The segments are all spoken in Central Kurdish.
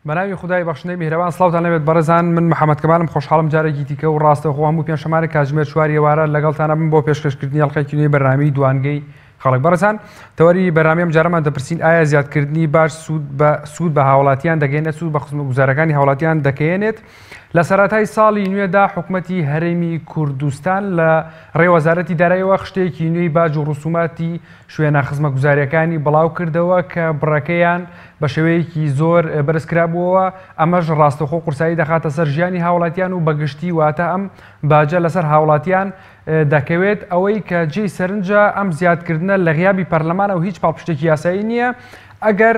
بەناوی خدای بەخشندەی میهرەبان سڵاوتان لەبێت بەڕێزان من محەممەد کەمالم خۆشحاڵم جارێکی دیکە و ڕاستەوخۆ هەموو پێنجشەمانێک کاتژمێر 4 ئێوارە لەگەڵتانە بم بۆ پێشکەشکردنی هەڵقەی نوێی بەرنامەی دوانگەی خەڵک. بەڕێزان تەوەری بەرنامەم جارەمان دەپرسین ئایا زیادکردنی باش سوود بە هاوڵاتیان دەگەێنێت، سوود بە خزمەتگوزارەکانی هاوڵاتیان دەکەێنێت؟ لە سەرەتای ساڵی نوێدا حکوومەتی هەرێمی کوردستان لە ڕێوەزارەتی داراییەوە خشتێکی نوێی باج و ڕسوماتی شوێنە خزمەتگوزاریەکانی بڵاو کردەوە کە بڕەکەیان بە شێوەیەکی زۆر بەرزکرابووەوە. ئەمەش ڕاستەخۆ قورسایی دەخاتە سەر ژیانی هاوڵاتیان و بەگشتی واتە ئەم باجە لەسەر هاوڵاتیان دەکەوێت ئەوەی کە جێی سەرنجە ئەم زیادکردنە لە غیابی پەرلەمانە و هیچ پاڵپشتێکی یاسایی نییە. ئەگەر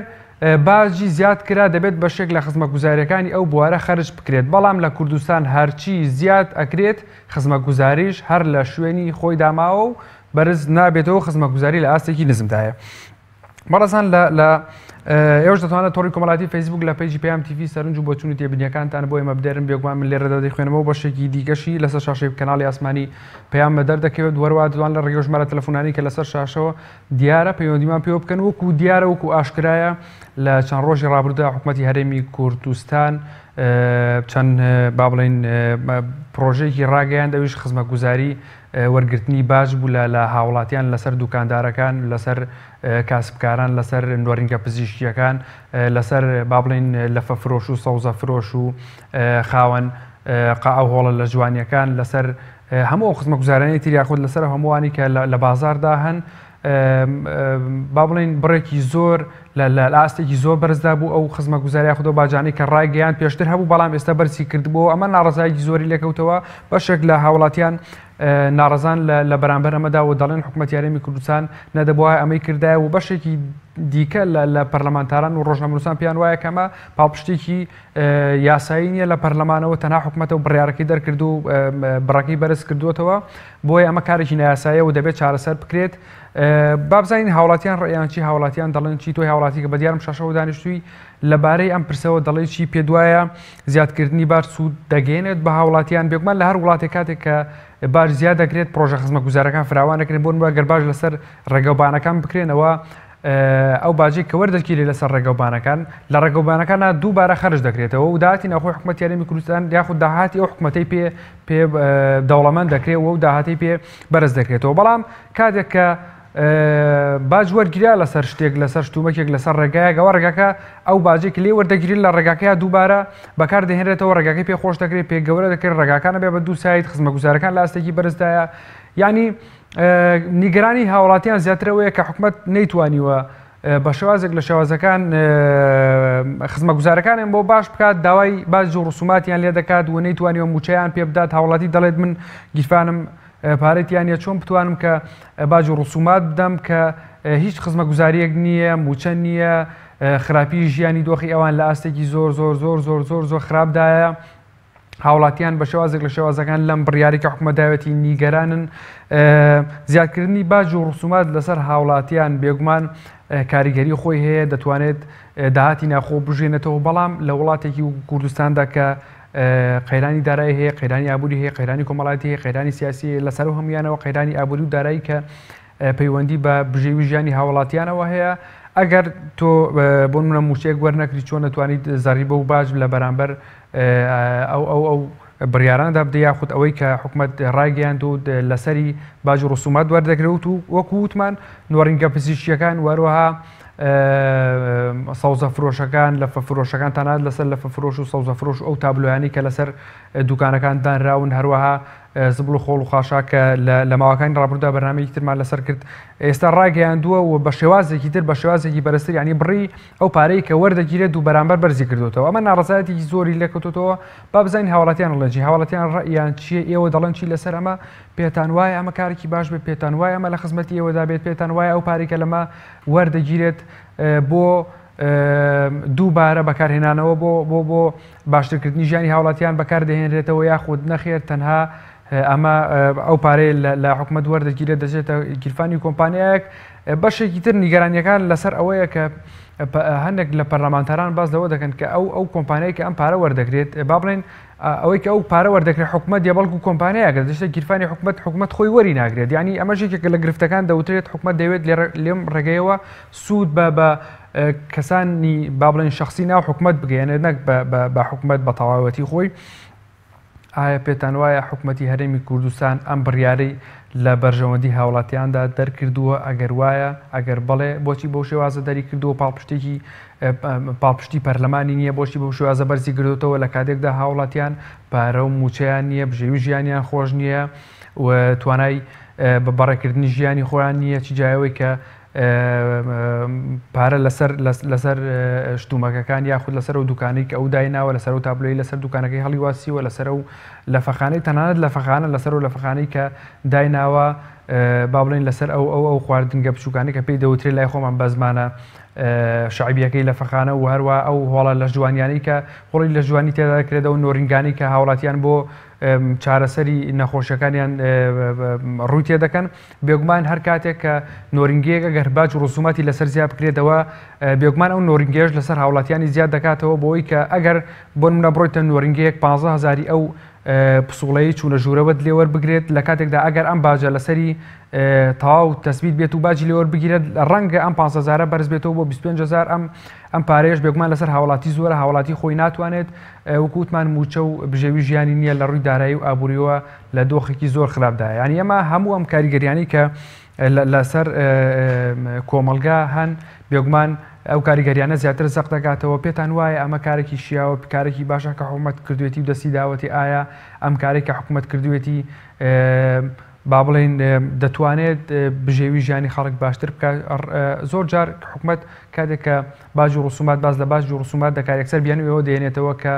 باجی زیاد کرا دەبێت بەشێک لە خزمەتگوزاریەکانی ئەو بوارە خەرج بکرێت، بەڵام لە کوردستان هەرچی زیاد ئەکرێت خزمەتگوزاریش هەر لە شوێنی خۆی داماوە و بەرز نابێتەوە، خزمەتگوزاری لە ئاستێکی نزمدایە. بەڕێزان لە ئێوەش دەتوانێت تۆڕی کۆمەڵاتی فەیسبوک لە پەیجی پێیام تیڤی سەرنج و بۆچوونی تێبینیەکانتان بۆ ئێمە بدەرن بێگومان من لێرەدا دەیخوێنەوە بەشێکی دیکەشی لەسەر شاشەی کەناڵی ئاسمانی پەیام بەدەردەکەوێت. وەروە دەتوان لە ڕێگە ژمارە تەلەفۆنانی کە لەسەر شاشەوە دیارە پەیوەندیمان پێوە بکەن وەکو دیارە وەکو ئاشکرایە لە چەند ڕۆژی ڕابردوودا حکوومەتی هەرێمی کوردستان چەند با بڵێن پرۆژەیەکی ڕاگەیان دەویش خزمەتگوزاری وەرگرتنی باش بوو لە هاوڵاتیان لەسەر دوکاندارەکان، لەسەر کاسبکاران، لەسەر نوێڕینگە پزیشکیەکان، لەسەر با بڵێن لەفە فرۆش و سەوزە فرۆش و خاوەن قاو هۆڵە لە جوانیەکان، لەسەر هەموو خزمەتگوزارانی تر یاخود لەسەر هەمووانی کە لە بازاردا هەن با بڵێن بڕێکی زۆر لە ئاستێکی زۆر بەرزدا بوو ئەو خزمەتگوزاری خودۆ باجانەی کە ڕایگەیان پێشتر هەبوو بەڵام ئێستا بەرسی کردبووە. ئەمە ناڕەزایەکی زۆری لێکەوتەوە بەشێک لە هاوڵاتیان ناڕەزان لە بەرامبەر ئەمەدا و دەڵێن حکوومەتی هەرێمی کوردستان نەدەبووە ئەمەی کردایە و بەشێکی دیکە لە پەرلەمانتاران و ڕۆژنامەنووسان پێیان وایە کە ئەمە پاڵپشتێکی یاسایی نییە لە پەرلەمانەوە، تەنها حکوومەتە و بڕیارەکەی دەرکرد و بڕەکەی بەرز کردووەتەوە، بۆیە ئەمە کارێکی نایاساییە و دەبێت چارەسەر بکرێت. بابزانین هاوڵاتیان ڕێیان چی، هاوڵاتیان دەڵێن چی، تۆی هاوڵاتی کە بەدیارم شاشەوە دانیشتووی لەبارەی ئەم پرسەوە دەڵێ چی پێ دوایە زیادکردنی باج سوود دەگەێنێت بە هاوڵاتیان؟ بێگومان لە هەر وڵاتێک کاتێک کە باج زیاد دەکرێت پرۆژە خزمەتگوزارەکان فراوان دەکرێن بۆ نمونە گەر باج لەسەر ڕێگەوبانەکان بکرێنەوە ئەو باجێک کە وەردەگیرێت لەسەر ڕێگەوبانەکان لە ڕێگەوبانەکانە دووبارە خەرج دەکرێتەوە و داهاتی ناوخۆی حکوومەتی هەرێمی کوردستان یاخود داهاتی ئەو حکوومەتەی پێ دەوڵەمەند دەکرێت و داهاتی پێ بەرز دەکرێتەوە. بەڵام کاتێک کە باج وەرگرا لەسەر شتێک لەسەر شتومەکێک لەسەر ڕێگایە گەوە ڕێگاکە ئەو باجێک لێ وەردەگیرێت لە ڕێگاکەیە دووبارە بەکار دەهێنرێتەوە، ڕێگاکەی پێ خۆش دەکرێت، پێ گەورە دەکرێت، ڕێگاکانە بێ بە دوو سایت، خزمەتگوزارەکان لە ئاستێکی بەرزدایە. یعنی نیگەرانی هاوڵاتیان زیاترەوەیە کە حکوومەت نەیتوانیوە بە شێوازێک لە شێوازەکان خزمەتگوزارەکانیان بۆ باش بکات، داوای باج و ڕسوماتیان لێ دەکات و نەیتوانیوە موچەیان پێ بدات. هاوڵاتی دەڵێت من گیرفانم پارێتیانە چۆن بتوانم کە باج و ڕسومات بدەم کە هیچ خزمەتگوزاریەک نییە، موچە نییە، خراپی ژیانی دۆخی ئەوان لە ئاستێکی زۆر زۆر زۆر زۆر زۆر زۆر خراپدایە. هاوڵاتیان بە شێوازێک لە شێوازەکان لەم بڕیاری کە حکوومەت داوێتی نیگەرانن. زیادکردنی باج و ڕسومات لەسەر هاوڵاتیان بێگومان کاریگەری خۆی هەیە، دەتوانێت داهاتی ناخۆ بژێنێتەوە، بەڵام لە وڵاتێکی کوردستاندا کە قەیرانی دارایی هەیە، قەیرانی ئابووری هەیە، قەیرانی کۆمەڵایەتی هەیە، قەیرانی سیاسی لەسەر و هەمویانەوە قەیرانی ئابووری و دارایی کە پەیوەندی بە بژێوی ژیانی هاوڵاتیانەوە هەیە. ئەگەر تۆ بۆ نمونە موچەیەک وەرنەگری چۆن دەتوانیت زەریبە و باج لە بەرامبەر ئەو بڕیارانەدا بدە یاخود ئەوەی کە حکوومەت ڕایگەیاند و لەسەری باج و ڕسومات وەردەگرێت و وەکو وتمان نوێڕینگە پزیشکیەکان وەروەها سەوزە فرۆشەکان، لەفە فرۆشەکان تەنانەت لەسەر لەفە فرۆش و سەوزە فرۆش و ئەو تابلۆیانی کە لەسەر دوکانەکان دانراون، هەروەها زبڵ و خۆڵ و خاشا کە لە ماوەکانی ڕابردوودا بەرنامەیەکی ترمان لەسەر کرد ئێستا ڕاگەیاندووە و بە شێوازێکی تر بە شێوازێکی بەرزتر، یعنی بڕی ئەو پارەی کە وەردەگیرێت و بەرامبەر بەرزی کردوتەوە. ئەمە ناڕەزایەتێکی زۆری لێکەوتوتەوە. با بزانین هاوڵاتیان ڕێنجی هاوڵاتیان ڕەئیان چییە، ئێوە دەڵێن چی لەسەر ئەمە؟ پێتان وایە ئەمە کارێکی باش بێت؟ پێتان وایە ئەمە لە خزمەتی ئێوەدا بێت؟ پێتان وایە ئەو پارێکە لەمە وەردەگیرێت بۆ دووبارە بەکارهێنانەوە بۆ باشترکردنی ژیانی هاوڵاتیان بەکاردەهێنرێتەوە یاخود نەخێر تەنها ئەمە ئەو پارەی لە حکوومەت وەردەگیرێت دەچێتە گیرفانی کۆمپانیایەک بەشێکی تر نیگەرانیەکان لەسەر ئەوەیە کە هەندێک لە پەرلەمانتاران باس لەوە دەکەن کە ئەو کۆمپانیایی کە ئەم پارە وەردەگرێت با بڵێن ئەوەی کە ئەو پارە وەردەگرێت حکومەت یا بەڵکو کۆمپانیاگە دەشتە گیرفانی حکومەت خۆی وەری ناگرێت ینی ئەمەژێکێک لە گرفتەکان دەوترێت حکومەت دەوێت لێم ڕێگەیەوە سوود بە کەسانی با بڵێن شخصی ناو حکومەت بگەێنێت نەک بە حکومەت بە تەواوەتی خۆی. ئایا پێتان وایە حکوومەتی هەرێمی کوردستان ئەم بڕیارەی لە بەرژەوەندی هاوڵاتیاندا دەرکردووە؟ ئەگەر وایە ئەگەر بڵێ بۆچی بەو شێوازە دەری کردووە پاڵپشتی پەرلەمانی نییە بۆچی بەو شێوازە بەرزی گرتوتەوە لە کاتێکدا هاوڵاتیان پارە و موچەیان نییە بژێوی ژیانیان خۆش نییە و توانای بە بەڕێکردنی ژیانی خۆیان نییە چی جایەوەی کە پارە لەسەر شتومەکەکان یاخود لەسەر ئەو دوکانەی کە ئەو دایناوە لەسەر و تابلۆی لەسەر دوکانەکەی هەڵی واسیوە لەسەر و لە فەخانەی تەنانەت لە فەخانە لەسەر و لە فەخانەی کە دایناوە با بڵێن لەسەر ئەو خواردنگە بچووکانی کە پێی دەوترێت لای خۆمان بە زمانە شعبیەکەی لە فەخانە و هەروە ئەو هۆڵە لە جوانیانەی کە هۆڵی لە جوانی تێدا دەکرێت و نۆرینگانی کە هاوڵاتیان بۆ چارەسەری نەخۆشیەکانیان ڕووی تێ دەکەن. بێگومان هەر کاتێک کە نۆرینگەیەک ئەگەر باج و ڕسوماتی لەسەر زیاد بکرێتەوە بێگومان ئەو نۆرینگەیەش لەسەر هاوڵاتیانی زیاد دەکاتەوە بۆی کە ئەگەر بۆ نمونە بڕۆیتە نۆرینگەیەک 15,000 ئەو پسوڵەیە چوونە ژوورەوەت لێوە بگرێت لە کاتێکدا ئەگەر ئەم باجە لەسەری تەواو تەسبیت بێت و باجی لێوە بگیرێت ڕەنگە ئەم 15,000 بەرز بێتەوە بۆ 25,000 ئەم پارەیەش بێگومان لەسەر هاوڵاتی زۆرە هاوڵاتی خۆی ناتوانێت وەکووتمان موچە و بژێوی ژیانی نییە لە ڕووی دارایی و ئابووریەوە لە دۆخێکی زۆر خراپدایە. ینی ئەمە هەموو ئەم کاریگەریانی کە لەسەر کۆمەلگا هەن بێگومان ئەو کاریگەریانە زیاتر زەق دەکاتەوە. پێتان وایە ئەمە کارێکی شیاوە کارێکی باشە کە حکوومەت کردوێتی و دەستی داوەتی ئایا ئەم کارێک کە حکوومەت کردوێتی با بڵێن دەتوانێت بژێوی ژیانی خەڵک باشتر بکات؟ زۆر جار حکوومەت کاتێک کە باج و ڕسومات باز لە باج و ڕسومات دەکات یەکسەر بیانەوە دێنێتەوە کە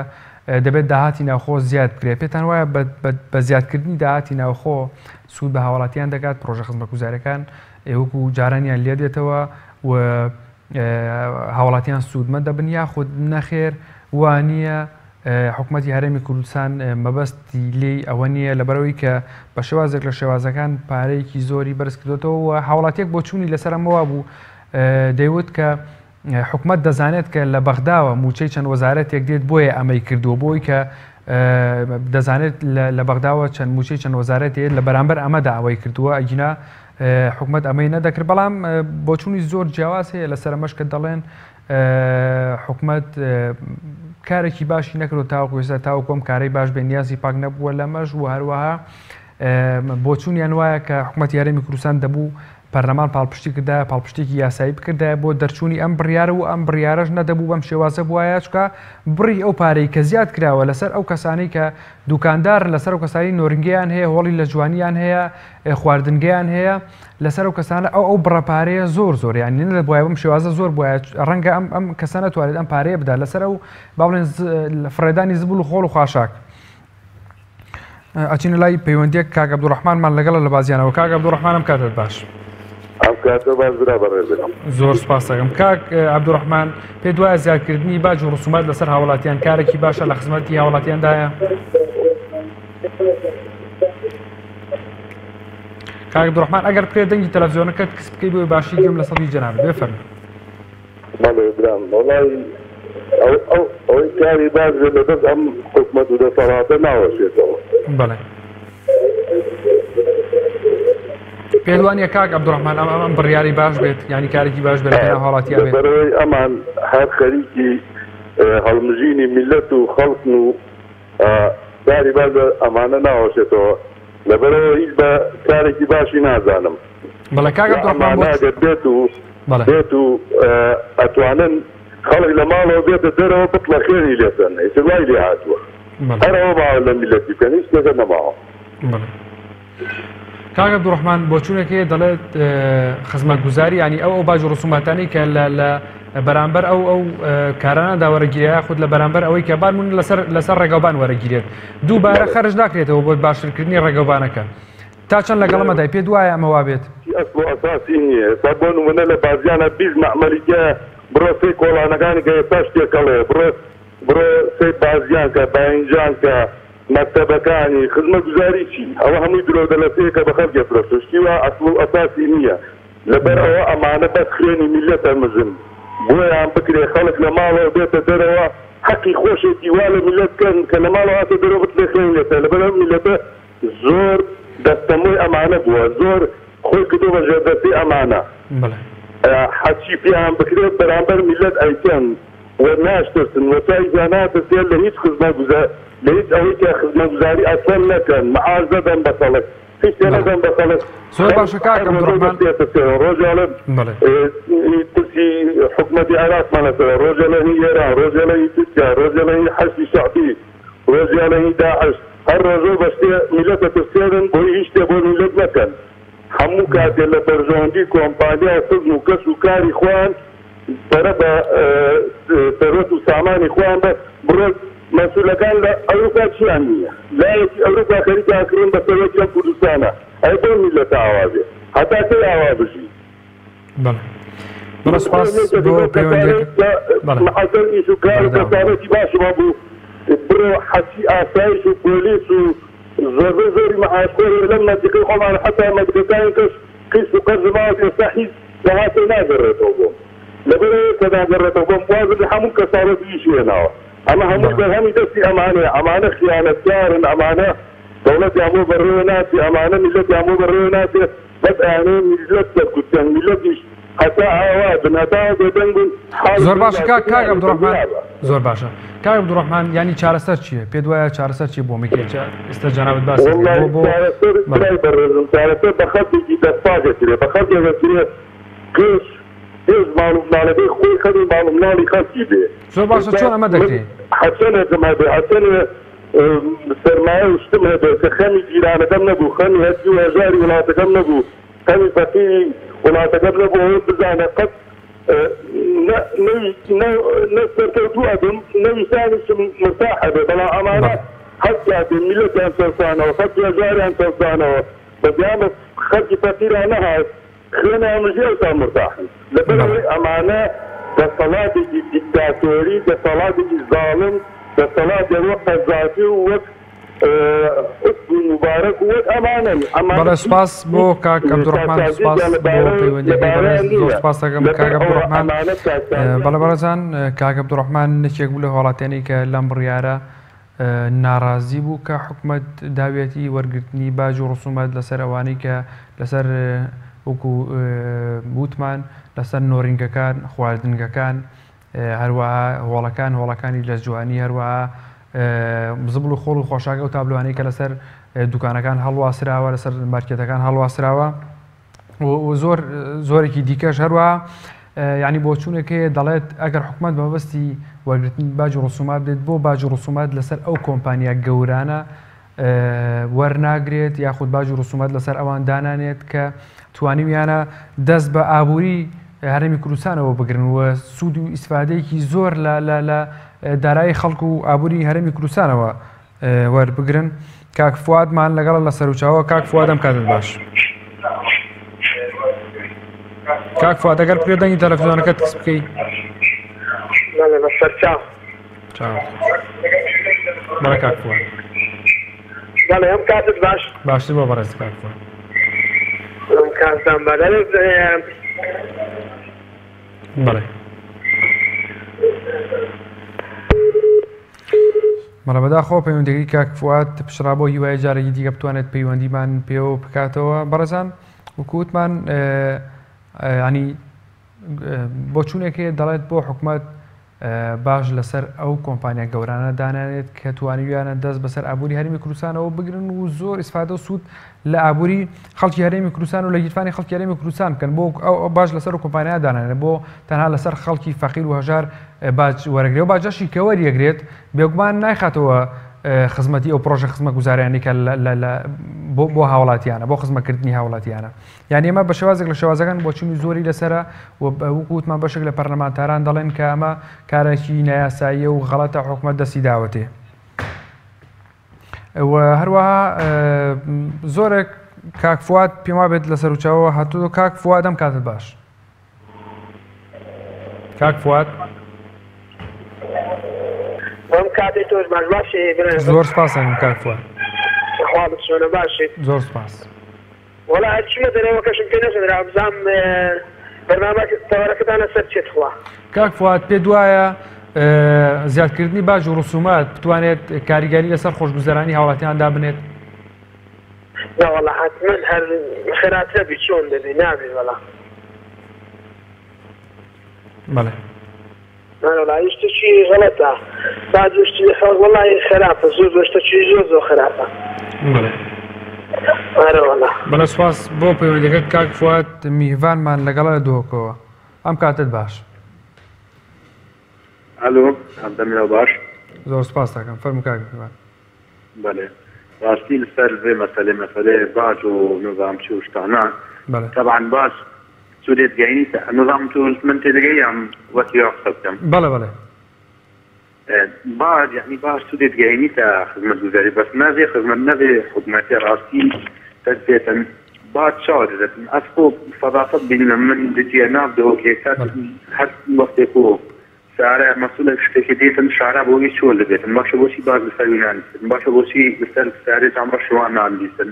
دەبێت داهاتی ناوخۆ زیاد بکرێت. پێتان وایە بە زیادکردنی داهاتی ناوخۆ سوود بە هاوڵاتیان دەکات پرۆژە خزمەتگوزاریەکان وەکو جارانیان لێ دێتەوە و هاوڵاتیان سوودمە دەبن یاخود نەخێر وانە حکوومەتی هەرێمی کوردستان مەبەستی لێی ئەوە نییە لەبەرەوەی کە بە شێوازێک لە شێوازەکان پارەیەکی زۆری بەرز کردوێتەوە و هاوڵاتیەک بۆ چوونی لەسەرمەوە بوو دەیوت کە حکوومەت دەزانێت کە لە بەغداوە موچەی چەند وەزارەتێک دێت بۆیە ئەمەی کردووە بۆی کە دەزانێت لە بەغداوە چەند موچەی چەند وەزارەتێت لە بەرامبەر ئەمەدا ئەوەی کردووە ئەگینا حکوومەت ئەمەی نەدەکرد. بەڵام بۆچوونی زۆر جیاواز هەیە لەسەر ئەمەش کە دەڵێن حکوومەت کارێکی باشی نەکرد تاوەکوێستا تاو کۆم کارەی باش بێ نیازی پاک نەبووە لەمەش و هەروەها بۆچوونیان وایە کە حکوومەتی هەرێمی کوردستان دەبوو پەرلەمان پاڵپشتی کردایە پاڵپشتێکی یاسایی بکردایە بۆ دەرچوونی ئەم بڕیارە و ئەم بڕیارەش نەدەبوو بەم شێوازە بووایە چکە بڕی ئەو پارەی کە زیاد کراوە لەسەر ئەو کەسانی کە دوکاندار لەسەر ئەو کەسانی نۆرنگیان هەیە هۆڵی لە جوانیان هەیە خواردنگەیان هەیە لەسەر ئەو کەسانە ئەو بڕەپارەیە زۆر یانی نەدەبووایە بەم شێوازە زۆر بووایە ڕەنگە ئەم کەسانە توانێت ئەم پارەیە بدا لەسەر ئەو با بڵێن فڕێدانی زبول و خۆڵ و خاشاک. ئەچینە لای پەیوەندیەک کاک عەبدوڕەحمانمان لەگەڵە لە بازیانەوە. کاک عەبدوڕەحمان ئەم کاتت باش. زۆر سپاس دەکەم. کاک عەبدوڕەحمان پێت وایە زیادکردنی باج و ڕسومات لەسەر هاوڵاتیان کارێکی باشە لە خزمەتی هاوڵاتیاندایە؟ کاک عەبدوڕەحمان ئەگەر پێ دەنگی تەلەڤیزیۆنەکەت کەس بکەی بۆی باشی گوێم لە سەدی جەناب بفەرمە. ئەوەی کاری باش بێت لەدەست ئەم حکوومەت و دەسەڵاتە ناوەشێتەوە. بەڵێ پێت وانییە کاک عەبدوڕەحمان ئەم بڕیاری باش بێت ینی کارێکی باش بێت لە هاوڵاتیا بێت؟ بەرەوەی ئەمان هەر خەریکی هەڵمژینی میلەت و خەڵک و داری باش ئەمانە ناوەشێتەوە لەبەرەوە هیچ بە کارێکی باشی نازانم. بەڵێ کاک عەبدوڕەحمان بێت و ئەتوانن خەڵک لە ماڵەوە بێتە دەرەوە بڵە خێری لێتەن ئیسڵای لێ هاتووە هەرەوە ماوە لە میلەتی بکەن هیچ کەسە نەماوە. کاک عەبدوڕەحمان بۆ چوونێکەیە دەڵێت خزمەتگوزاری ینی ئەو باج و ڕسوماتانی کە لە بەرامبەر ئەو کارانەدا وەرەگیرەیە خود لە بەرامبەر ئەوەی کە بارمون لەسەر ڕێگەوبان وەرەگیرێت دووبارە خەرج ناکرێتەوە بۆ باشترکردنی ڕێگەوبانەکە تا چەند لەگەڵەمەدای پێت وایە ئەمە وا بێت؟ ئەسڵ و ئەساسی نییە تا بۆ نمونە لە بازیانە بیست مەعمەلیکە بڕۆ سێ کۆڵانەکانی کە ئێستا شتێکەڵێ بڕۆ سێ بازیان کە باینجان کە مەکتەبەکانی خزمەتگوزاری چی ئەوە هەمووی درۆ دەلەسەیە کە بە خەڵک دەفرۆشتشتی وە ئەسڵ و ئەساسی نییە لەبەرەوە ئەمانە بەس خوێنی میلەتە مزن بۆیان بکرێ خەڵک لە ماڵەوە بێتە دەرەوە حەقی خۆشێکی وا لە میلەتکەن کە لە ماڵەوە هاتە دەرەوە بتلێ خوێنێتە لەبەرەوە میلەتە زۆر دەستەمۆی ئەمانە بووە زۆر خۆی کردو بە ژێردەستی ئەمانە حەچی پێیان بکرێت بەرامبەر میلەت ئەیکەن وەرناشترسن وەتای زاناتەسێن لە هیچ خزمەتگوزار لە هیچ ئەوەی کە خزمەتگوزاری ئەسڵ نەکەن مەعاش دەدەن بە خەڵک نەدەن بە خەڵک زۆر باشە کاک عەبدوڕەحمان ڕۆژێڵە ترسی حکومەتی عێراقمان لەسەرە ڕۆژێ لە هی ئێران ڕۆژێ لە هی تورکیا ڕۆژێ لە هی حەشتی شەعبی ڕۆژێ لە هی داعش هەر ڕۆژۆ بە شتێ میلەتە ترسێنن بۆی هیچ شتێ بۆ میلەت نەکەن هەموو کاتێ لە بەرژەوەندی کۆمپانیا سزم و کەس و کاری خوان بەرە بە سەرۆت و سامانی خوان بە بڕۆ مەسئولەکان لە ئەوروپا چیان نییە لایەکی ئەوروپا خەریکاکردن بە سەرۆکیان کوردستانە ئەی بۆ میلەتە ئاوازێ هەتا کەی ئاوا بژی بەڵێ سپاس بۆ پەیوەندیەکەت محەسەن ئیش و کار و کەسانەتی باشما بوو بڕۆ حەچی ئاسایش و پۆلیس و زۆری مەعاشخۆری لەم مەدرکەی خۆمان حتا مەدرەکانی کەس قیس و قەرز ماوەت ئێستا هیچ لەهاتەی ناگەڕێتەوە بۆم لەبەرەوەی کە ناگەڕێتەوە بۆم وازە هەموو کەسانەتی شوێناوە ئەمە هەموو بەرهەمی دەستی ئەمانەیە ئەمانە خیانەتکارن ئەمانە دەوڵەتیان بۆ بەڕێوە ناچێ ئەمانە میلەتیان بۆ بەڕێوە ناچێ بەس ئەیانەیە میلەت دەرکوتیان میلەتیش هەتا ئاوادن هەتا بێدەنگ بوون زۆر باشە کاک عەبدوڕەحمان زۆر باشە کاک عەبدوڕەحمان ینی چارەسەر چییە پێت وایە چارەسەر چی بۆ میکێچە ئێستا جەنابەت باسی بۆ بەڕێزم چارەسەر بە خەڵکێکی دەستپاکێکرێ بە خەڵکێکەکرێ کەش هێز ماڵومناڵەکەی خۆی خەڵی ماڵومناڵی خەڵکی بێ زۆر باشە چۆن ئەمە دەکرێت حەسەنێکم هەبێ حەسەنێ سەرمایە و شتم هەبێ کە خەمی جیرانەکەم نەبوو خەمی هەستی و هەژاری وڵاتەکەم نەبوو خەمی فەقیری وڵاتەکەم نەبوو ئەوە بزانە قەت نەسەرکەوتوو ئەبم نەویستانیشم مرتاحە بێ بەڵام ئەمانە هەر کاتێ میلەتیان سەرسانەوە خەڵکی هەژاریان سەرسانەوە بەزیانە خەڵکی فەقیران نەهات خوێنە ئەمژێوتان مرتاحن لەبەرەوەی ئەمانە دەسەڵاتێکی دیکتاتۆری دەسەڵاتێکی زاڵم دەسەڵاتێ وەک قەزافی و وەک مبارەک و وەک ئەمانن بەڵێ سپاس بۆ کاک عەبدوڕەحمان سپاس بۆ پەیوەندیەکەی بەڕێز زۆر سپاس دەکەم کاک عەبدوڕەحمان بەڵێ بەڕێزان کاک عەبدوڕەحمان نەکێک بوو لە وڵاتیانی کە لەم بڕیارە ناڕازی بوو کە حکومەت داوێتی وەرگرتنی باج و ڕسومات لەسەر ئەوانەی کە لەسەر وەکو وتمان لەسەر نۆڕینگەکان خواردنگەکان هەروەها هۆڵەکانی لە جوانی هەروەها زبڵ و خۆڵ و خۆشاگە و تابلوانەی کە لەسەر دوکانەکان هەڵواسراوە لەسەر مارکێتەکان هەڵواسراوە و زۆرێکی دیکەش هەروەها یعنی بۆ چوونێکەیە دەڵێت ئەگەر حکومەت بەبەستی وەرگرتنی باج و ڕسومات بێت بۆ باج و ڕسومات لەسەر ئەو کۆمپانیا گەورانە وەرناگرێت یاخود باج و ڕسومات لەسەر ئەوان دانانێت کە توانیویانە دەست بە ئابووری هەرێمی کوردستانەوە بگرن و سوود و ئیسفادەیەکی زۆر لە دارایی خەڵک و ئابووری هەرێمی کوردستانەوە وەربگرن کاک فوادمان لەگەڵ لە سەرچاوە کاک فوادەم کاتت باش کاک فواد ئەگەر پێدەنگی تەلەڤیزۆنەکەت کەس بکەی بەڵێ کاک فواد بەڵێ ئەم کاتت باش باشتر بۆ بەڕێز کاک فواد کاتتان بەدەست بەڵێ بەڵێ بەداخۆ پەیوەندیەکەی کاک فواد پشڕا بۆ هیوایە جارێکی دیکە بتوانێت پەیوەندیمان پێوە بکاتەوە بەڕێزان وکووتمان ینی بۆ چوونێکێ دەڵێت بۆ حکومەت باش لەسەر ئەو کۆمپانیا گەورانە دانانێت کە توانیویانە دەست بەسەر ئابووری هەرێمی کوردستانەوە بگرن و زۆر ئیسفادە و سوود لە ئابووری خەڵکی هەرێمی کوردستان و لە گیرفانی خەڵکی هەرێمی کوردستان بکەن بۆ ئەو باش لەسەر کۆمپانیا دانانێت بۆ تەنها لەسەر خەڵکی فەقیر و هەژار باج وەرەگرێت و باجەشی کە وەریەگرێت بێگومان نایخاتەوە خزمەتی ئەو پرۆژە خزمە گوزاریانی کە بۆ هاوڵاتیانە بۆ خزمەکردنی هاوڵاتیانە یعنی ئێمە بە شێوازێک لە شێوازەکان بۆچوونی زۆری لەسرە و وەکووتمان بەشێک لە پەرلەمانتاران دەڵێن کە ئەمە کارێکی نایاساییە و غەڵەتە حکومەت دەستی داوەتێ و هەروەها زۆرێک کاک فواد پێما بێت لە سەرچاوە هاتووە کاک فواد ئەم کاتت باش کاک فواد کاتی تۆش باش باشی زۆر سپاس کاک فواد خواڵت چۆنە باشیت زۆر سپاس وڵا هەرچیمە دەرەوە کەشم پێ نەژێنرا بزانم بەرنامە تەوارەکەتانە سەر چێت خوا. کاک فواد پێ وایە زیادکردنی باج و ڕسومات بتوانێت کاریگەری لەسەر خۆشگوزەرانی هاوڵاتیاندا بنێت؟ وەڵا حتمما هەر خێراترە بی چۆن دەبێ نابێ وەڵا. بەڵێ وەڵا هیچ شتێکی غەڵەتە باج و شتی وەڵای خراپە زۆر شتێکی زۆر خراپە. بەڵێ ئارە وەڵا. بەڵێ سوپاس بۆ پەیوەندیەکەت کاک فواد میهڤانمان لەگەڵە دۆکەوە ئەم کاتت باش. ئەلۆ ئەمدەمێ باش زۆر سپاس دەکەم فەرموو کاک میهڤان. بەڵێ ڕاستی لەسەر vê مەسەلەی باج و نظامچی و شتانە طبعا باش سوودێت گەینیتە نظام من تێدەگەیام وەکی قسە بکەم. بەڵێ بەڵێ باج یعنی باش سوودێت گەینیتە خزمەتگوزاری بەس نابێ خزمەت نەبێ حکوومەتی ڕاستی دەستێتن باج چاوە دەدەتن ئەس خۆ فەداقەت بینە من دەچیە نابدەوە کێکات هەر وەختێک و سارە مەسئولە شتێکی دێتن شارە بۆ هیچ چۆر دەبێتن باشە بۆچی باز لەسەر وینانیستن باشە بۆچی لەسەر سارێت ئەمڕە شوان نانلیستن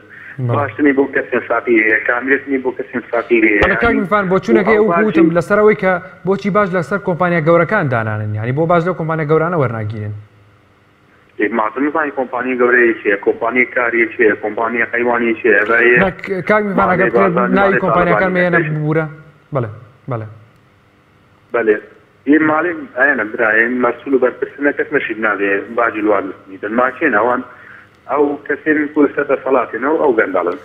باشتنی بۆ کەسێن ساقیرێ کاملێتنی بۆ کەسێن ساقیرێ. کاک میهڤان بۆ چوونەکەی ئەو گوتم لەسەرەوەی کە بۆچی باش لەسەر کۆمپانیا گەورەکان دانانن یعنی بۆ باش لەو کۆمپانیا گەورانە وەرناگیرن. مازن نزانی کۆمپانی گەورەیە چیە کۆمپانی کاری چیە کۆمپانی حیوانی چیە کاک میهڤان ئەگەر بکرێت ناوی کۆمپانیەکان مێنە ببوورە. بەڵێ بەڵێ بەڵێ این مالی ئەیانە برایەن مەسئول و بەرپرسنە کەس نەشید نابێ باجی لوار نستنیدن ماچێن ئەوان ئەو کەسێن پۆلیسە دەسەڵاتێنەوە ئەو گەنداڵن.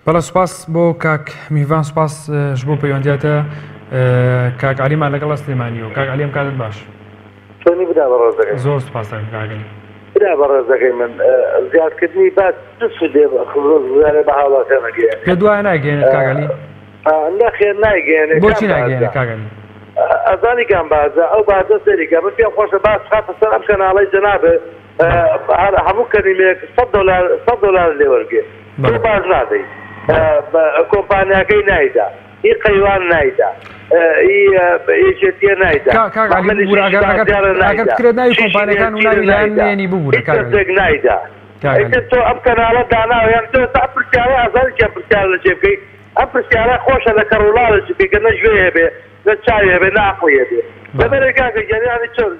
بەڵێ سوپاس بۆ کاک میهڤان سوپاس بۆ پەیوەندیاتە کاک عەلیمان لەگەڵ سلێمانیەوە. کاک عەلی ئەم کاتت باش. چۆنی برا بە ڕۆژەکەی زۆر سوپاس دەکەم کاک عەلی. برا بە ڕۆژەکەی من زیادکردنی باج چ سوودێ خزمەتگوزارێ بە هاوڵاتیانەگەیەن؟ پێ دوایە ناگەێنێت کاک عەلی؟ نەخێر نایگەێنێت. بۆچی ناگەێنێت کاک عەلی؟ ئەزانی کام بازە ئەو بازە سەریکە من پێم خۆشە باس خاتە سەر ئەم کەناڵەی جەنابێ هەموو کەلیمەیەک $100 لێ وەرگێ تۆ باز نادەی کۆمپانیاکەی نایدا هی قەیوان نایدا ئێجێتیە نایدا کاک عەلی ببوورە ئەگەر بکرێت ناوی کۆمپانیەکان و ناوی لایەن نێنی ببوورە کاک عەلی نایدا. تۆ ئەم کەناڵە داناویان تۆ تا پرسیارە ئازاری کە پرسیار لە جێ بکەی ئەم پرسیارە خۆشە لە کەڕوڵاڵە بکە نەژوێ بێ لە چاوێ بێ ناخۆیە بێ لەبەرێک کاکە گەریانی چۆن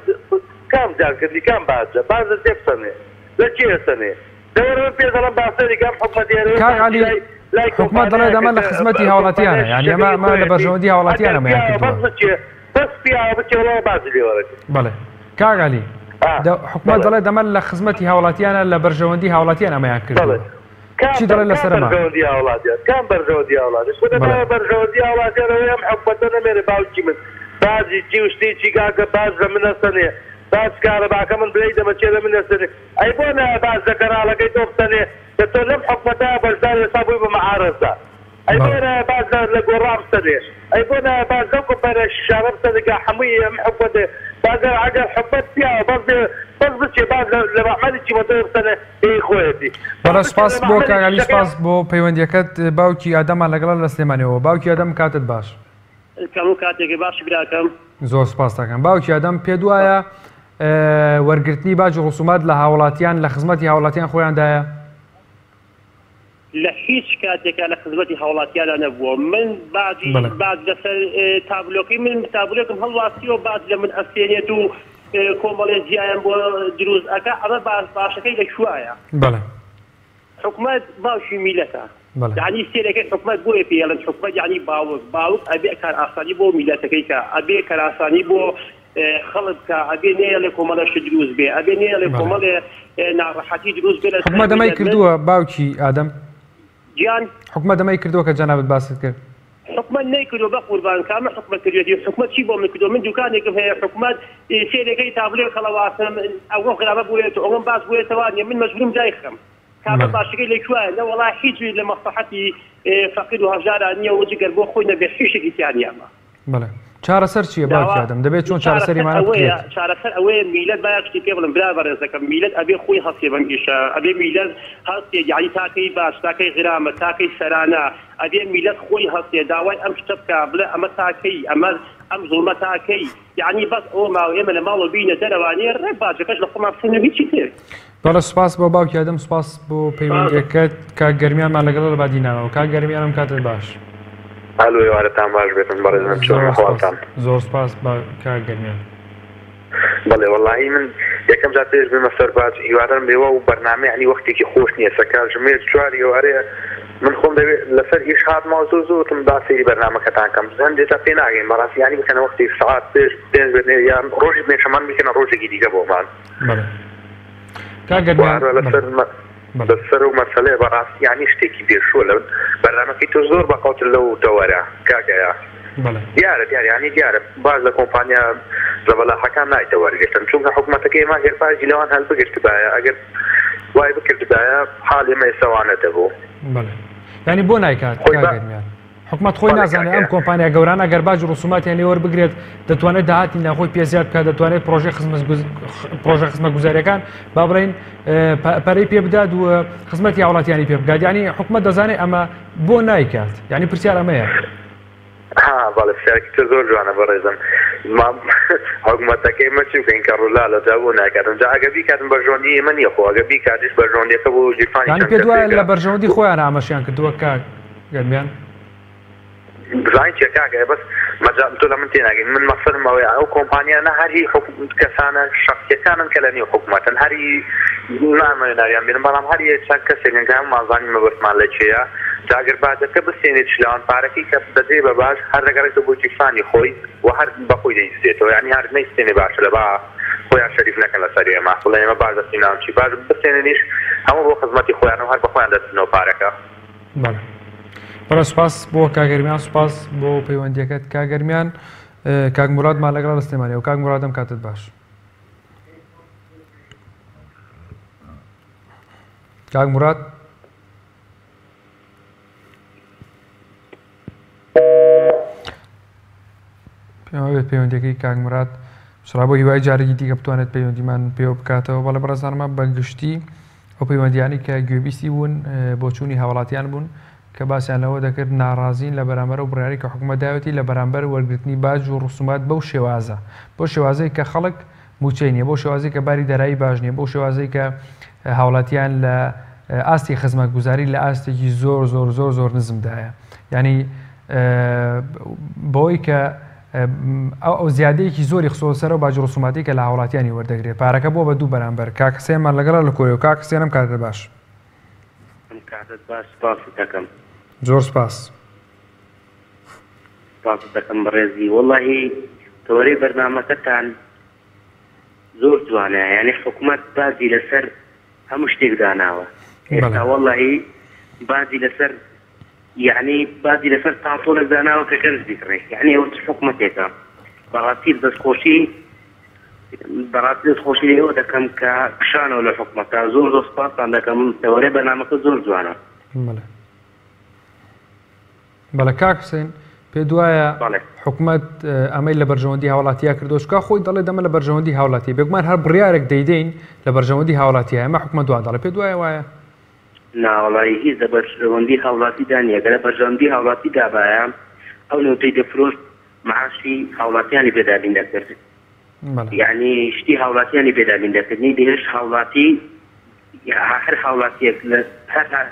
کام جارکردی کام بازە بازە تێبسەنێ لە کێسەنێ دەوەرە پێ دەڵم باسەری کام حکومەتیانە کاک عەلی حکومەت دەڵێ دەمە لە خزمەتی هاوڵاتیانە یعنی ئەمە لە بەرژەوەندی هاوڵاتیانەمەیان کردووە. بەس پیاوە بچێڵەوە بازی لێ وەرەگرێ. بەڵێ کاک عەلی حکومەت دەڵێ دەمە لە خزمەتی هاوڵاتیانە لە بەرژەوەندی هاوڵاتیان ئەمەیان کردووە. چی دەڵێ لەسەرەمە؟ بەرژەوەندی هاوڵاتیان کام بەرژەوەندی هاوڵاتیان خودە بەرژەوەندی هاوڵاتیانەوەی ئەم حکومەتە نەمێنێ باوکی من بازی چی و شتێکی کاکە باز لە منەسەنێ باز کارەباکە من بلەی دەمەچێ لە منەسەنێ ئەی بۆ نایە باز لە کەناڵەکەی تۆ بسەنێ کە تۆ لەم حکومەتە بەشدار ێستا بووی بە مەعارەزدا ئەی بۆ نایە باز لە گۆڕا بسەنێ ئەی بۆ نایە باز لەو کۆمپانیا شارە بسەنێ کە هەمووی ئەم حکومەتێ بازەر ئەگەر حکومەت پیاوە بەس بچێ باز لە مەحمەدی چیمەتۆ بسەنێ ئێی خۆیەتی. بەڵێ سوپاس بۆ کاک عەلی سوپاس بۆ پەیوەندیەکەت باوکی ئادەمان لەگەڵ لە سلێمانیەوە. باوکی ئادەم کاتت باش. کەموو کاتێکی باشی براکەم. زۆر سوپاس دەکەم. باوکی ئادەم پێ وایە وەرگرتنی باج و ڕسومات لە هاوڵاتیان لە خزمەتی هاوڵاتیان خۆیاندایە؟ لە هیچ کاتێکە لە خزمەتی هاوڵاتیانە نەبووە من باج لەسەر تابلۆکەی من تابلۆکم هەڵواسیەوە باج لە من ئەستێنێت و کۆمەڵێ جیایان بۆ دروست ئەکا ئەمە باشەکەی لەکوایە؟ بەڵێ حکومەت باوشی میلەتە یعنی سێرەکەی حکومەت بۆیە پێڵن حکومەت یعنی باوک ئەبێ کار ئاسانی بۆ میلەتەکەی کە ئەبێ کاراسانی بۆ خەڵک کە ئەبێ نەیە لە کۆمەڵەش دروست بێ ئەبێ نەیە لە کۆمەڵێ ناڕەحەتی دروست بێ. حکومەت دەمەی کردووە باوکی ئادەم گیان حکومەت دەمەی کردووە کە جەنابەت باست کرد. حکومەت نەیکردووە بە قوربان کامە حکومەت کردوێتی حکومەت چی بۆ من کردووە من دوکانێکم هەیە حکومەت سێرەکەی تابلۆ خەڵەواسم ئەوە خراپە بووێت ئەوەم باس بووێتەوە نیە من مەجبورم جای خەم کامە باشەکەی لەکوایە لە وەڵا هیچ لە مەسلحەتی فەقیر و هەژاران نییە و جگەر بۆ خۆی نەبێ هیچێکی تیان نییە. بەڵێ چارەسەر چییە باوکی ئادەم دەبێت چۆن چارەسەریمانە بکرێت؟ چارەسەر ئەوەیە میلەت باید شتی پێ بڵم برا بەڕێزەکەم میلەت ئەبێ خۆی هەستێ بەنگیشە ئەبێ میلەت هەستێ یعنی تاکەی باش تاکەی غرامە تاکەی سەرانە ئەبێ میلەت خۆی هەستێ داوای ئەم شتە بکە بڵێ ئەمە تاکەی ئەم زوڵمەتاکەی یعنی بەس ئەو ماوە ئێمە لە ماڵەوە بینە دەرەوانەیە ڕێ باجەکەش لە خۆمان بچینە هیچی تر. بەڵێ سوپاس بۆ باوکی ئادەم، سوپاس بۆ پەیوەندیەکەت. کاک گەرمیانمان لەگەڵ لە بادینانەوە. کاک گەرمیانم کاتت باش. هەلو ئێوارەتان باش بێتن بەڕێزم چۆن خۆتان. زۆر سوپاس با کاک گەرمیان. بەڵێ وەڵاهی من یەکەم جار پێش بێمە سەرباز هیوادارم بێەوە و بەرنامە ینی وەختێکی خۆش نییە سەرکار ژمێر چوار ئێوارەیە من خۆم دەوێت لەسەر هیچ هاتمەوە زۆرم باسەری بەرنامەکەتان کەم بزان دێتە پێ ناگەین بەڕاستی ینی بکەنە وەختی سەعات پێش پێنج بێنێ یان ڕۆژی بێشەمان بکەنە ڕۆژێکی دیکە بۆمان. کاک گەرمیان لەسەر و مەسەلەیە بەڕاستی ینی شتێکی پێشووە لە بەرنامەکەی تۆ زۆر بەقەوتر لەو دەوەرە کاکەیە. دیارە ینی دیارە باز لە کۆمپانیا زەبەلاحەکان نایتەوە وەرگرتن چونکە حکوومەتەکەی ما هێرپاژی لەوان هەل بگرتبایە ئەگەر وای بکردبایە حاڵ ئێمە ئێسەوانە دەبوو. ینی بۆ نایکات گەرمیان حکوومەت خۆی نازانێت ئەم کۆمپانیا گەورانە گەر باج ڕسوماتیان لێوە بگرێت دەتوانێت داهاتی ناخۆی پێزیاد بکات دەتوانێت پرۆژە خزمەت گوزاریەکان با بڵین پەرەی پێ بدات و خزمەتی هاوڵاتیانی پێ بکات. ینی حکوومەت دەزانێت ئەمە بۆ نایکات ینی پرسیار ئەمەیە. باڵێ پرسیارێکی تر زۆر جوانە بەڕێزم حکوومەتەکەی مەچی بکەین کە ڕوولا لە جا بۆ ناکاتن جا ئەگە بیکاتن بەژۆنی ئێمە نییە خۆ ئەگە بیکاتیش بەژۆنیەکە بۆ جیرفانی پێ دوایە لە بەرژەوەندی خۆیان ئاماژیان کردووە کاک گەرمیان. بزانین چێ کاکە بەس تۆ لە من تێناگەین من مەقسەدم ئەوەیە ئەو کۆمپانیانە هەری کەسانە شەخصیەکانن کە لە نێو حکوومەتن هەری نامەناریان بێنن بەڵام هەر چەند کەسێکن کە هەمووانزانی مەبەستمان لە چێیە جاگەر بادەکە بستێنێت شلەوان پارەکەی کە دەدێ بە باش هەر دەگەڕێتەوە بۆ جیفانی خۆی و هەر بەخۆی دەیستێتەوە ینی هەر نەیستێنێ باشە لە با خۆیان شەریف نەکەن لەسەر ئێمە بڵێ ئێمە باش دەستین ناوچی باش بستێنێنیش هەموو بۆ خزمەتی خۆیانەوە هەر بە خۆیان دەستنەوە پارەکە. بەڵێ سوپاس بۆ کاگەرمیان سوپاس بۆ پەیوەندیەکەت کاگەرمیان. کاک مرادمان لەگەڵ لە سلێمانیە و کاک مرادم کاتت باش. کاک مراد پێوێت پەیوەندیەکەی کاک مراد سرا بۆ هیوای جارێکی دیکە بتوانێت پەیوەندیمان پێ بکاتەوە. بەڵێ بەڕێزانمە بەگشتی ئەو پەیوەندیانی کە گوێبیستی بوون بۆ چوونی هاوڵاتیان بوون کە باسییان لەوە دەکرد ناڕازین لە بەرامبەر و بڕیاری کە حکوومەت داوەتی لە بەرامبەر وەرگرتنی باج و ڕسومات بەو شێوازە بۆ شێوازەی کە خەڵک موچەی نیە بۆ شێوازەی کە باری دارایی باش نییە بۆ شێوازەی کە هاوڵاتیان لە ئاستی خزمەت گوزاری لە ئاستێکی زۆر زۆر زۆر زۆر نزمدایە. ینی بۆی کە ئەو زیادەیەکی زۆری خسۆسەر و باج ڕسوماتی کە لە هاوڵاتیانی وەردەگرێت پارەکە بۆ بە دوو بەرامبەر. کاک حسێنمان لەگەڵا لە کۆی و کاک حسێنم کاتت باش. زۆر سپاس دەکەم بەڕێزی وەڵاهی تەوەرەی بەرنامەکەتان زۆر جوانە یعنی حکوومەت بازی لەسەر هەموو شتێک داناوە ئێستا وەڵاهی بازی لەسەر یعنی بازی لەسەر تاڵتۆلێک داناوە کە گەنج بیکڕێت یعنی ئەوە حکوومەتێکە بەڕاستی دەستخۆشی لێەوە دەکەم کە کشانەوە لە حکوومەتە زۆر زۆر سپاسان دەکەم تەوەرەی بەرنامەکە زۆر جوانە. بەڵێ کاک حسێن پێ دوایە حکوومەت ئەمەی لە بەرژەوەندی هاوڵاتیە کردۆشکا خۆی دەڵێ دەمە لە بەرژەوەندی هاوڵاتی بێگومان هەر بڕیارێک دەیدەین لە بەرژەوەندی هاوڵاتیە ئەمە حکوومەت دوان دەڵێ پێ دوایە وایە ناوەڵی هیچ لە بەرژەوەندی هاوڵاتی دانیە گەرە بەرژەوەندی هاوڵاتی دابایە ئەو نوتەی دەفرۆشت معاشی هاوڵاتیانی پێدابین دەکرد یعنی شتی هاوڵاتیانی پێدابین دەکردنی دێش هاوڵاتی هەر هاوڵاتیەک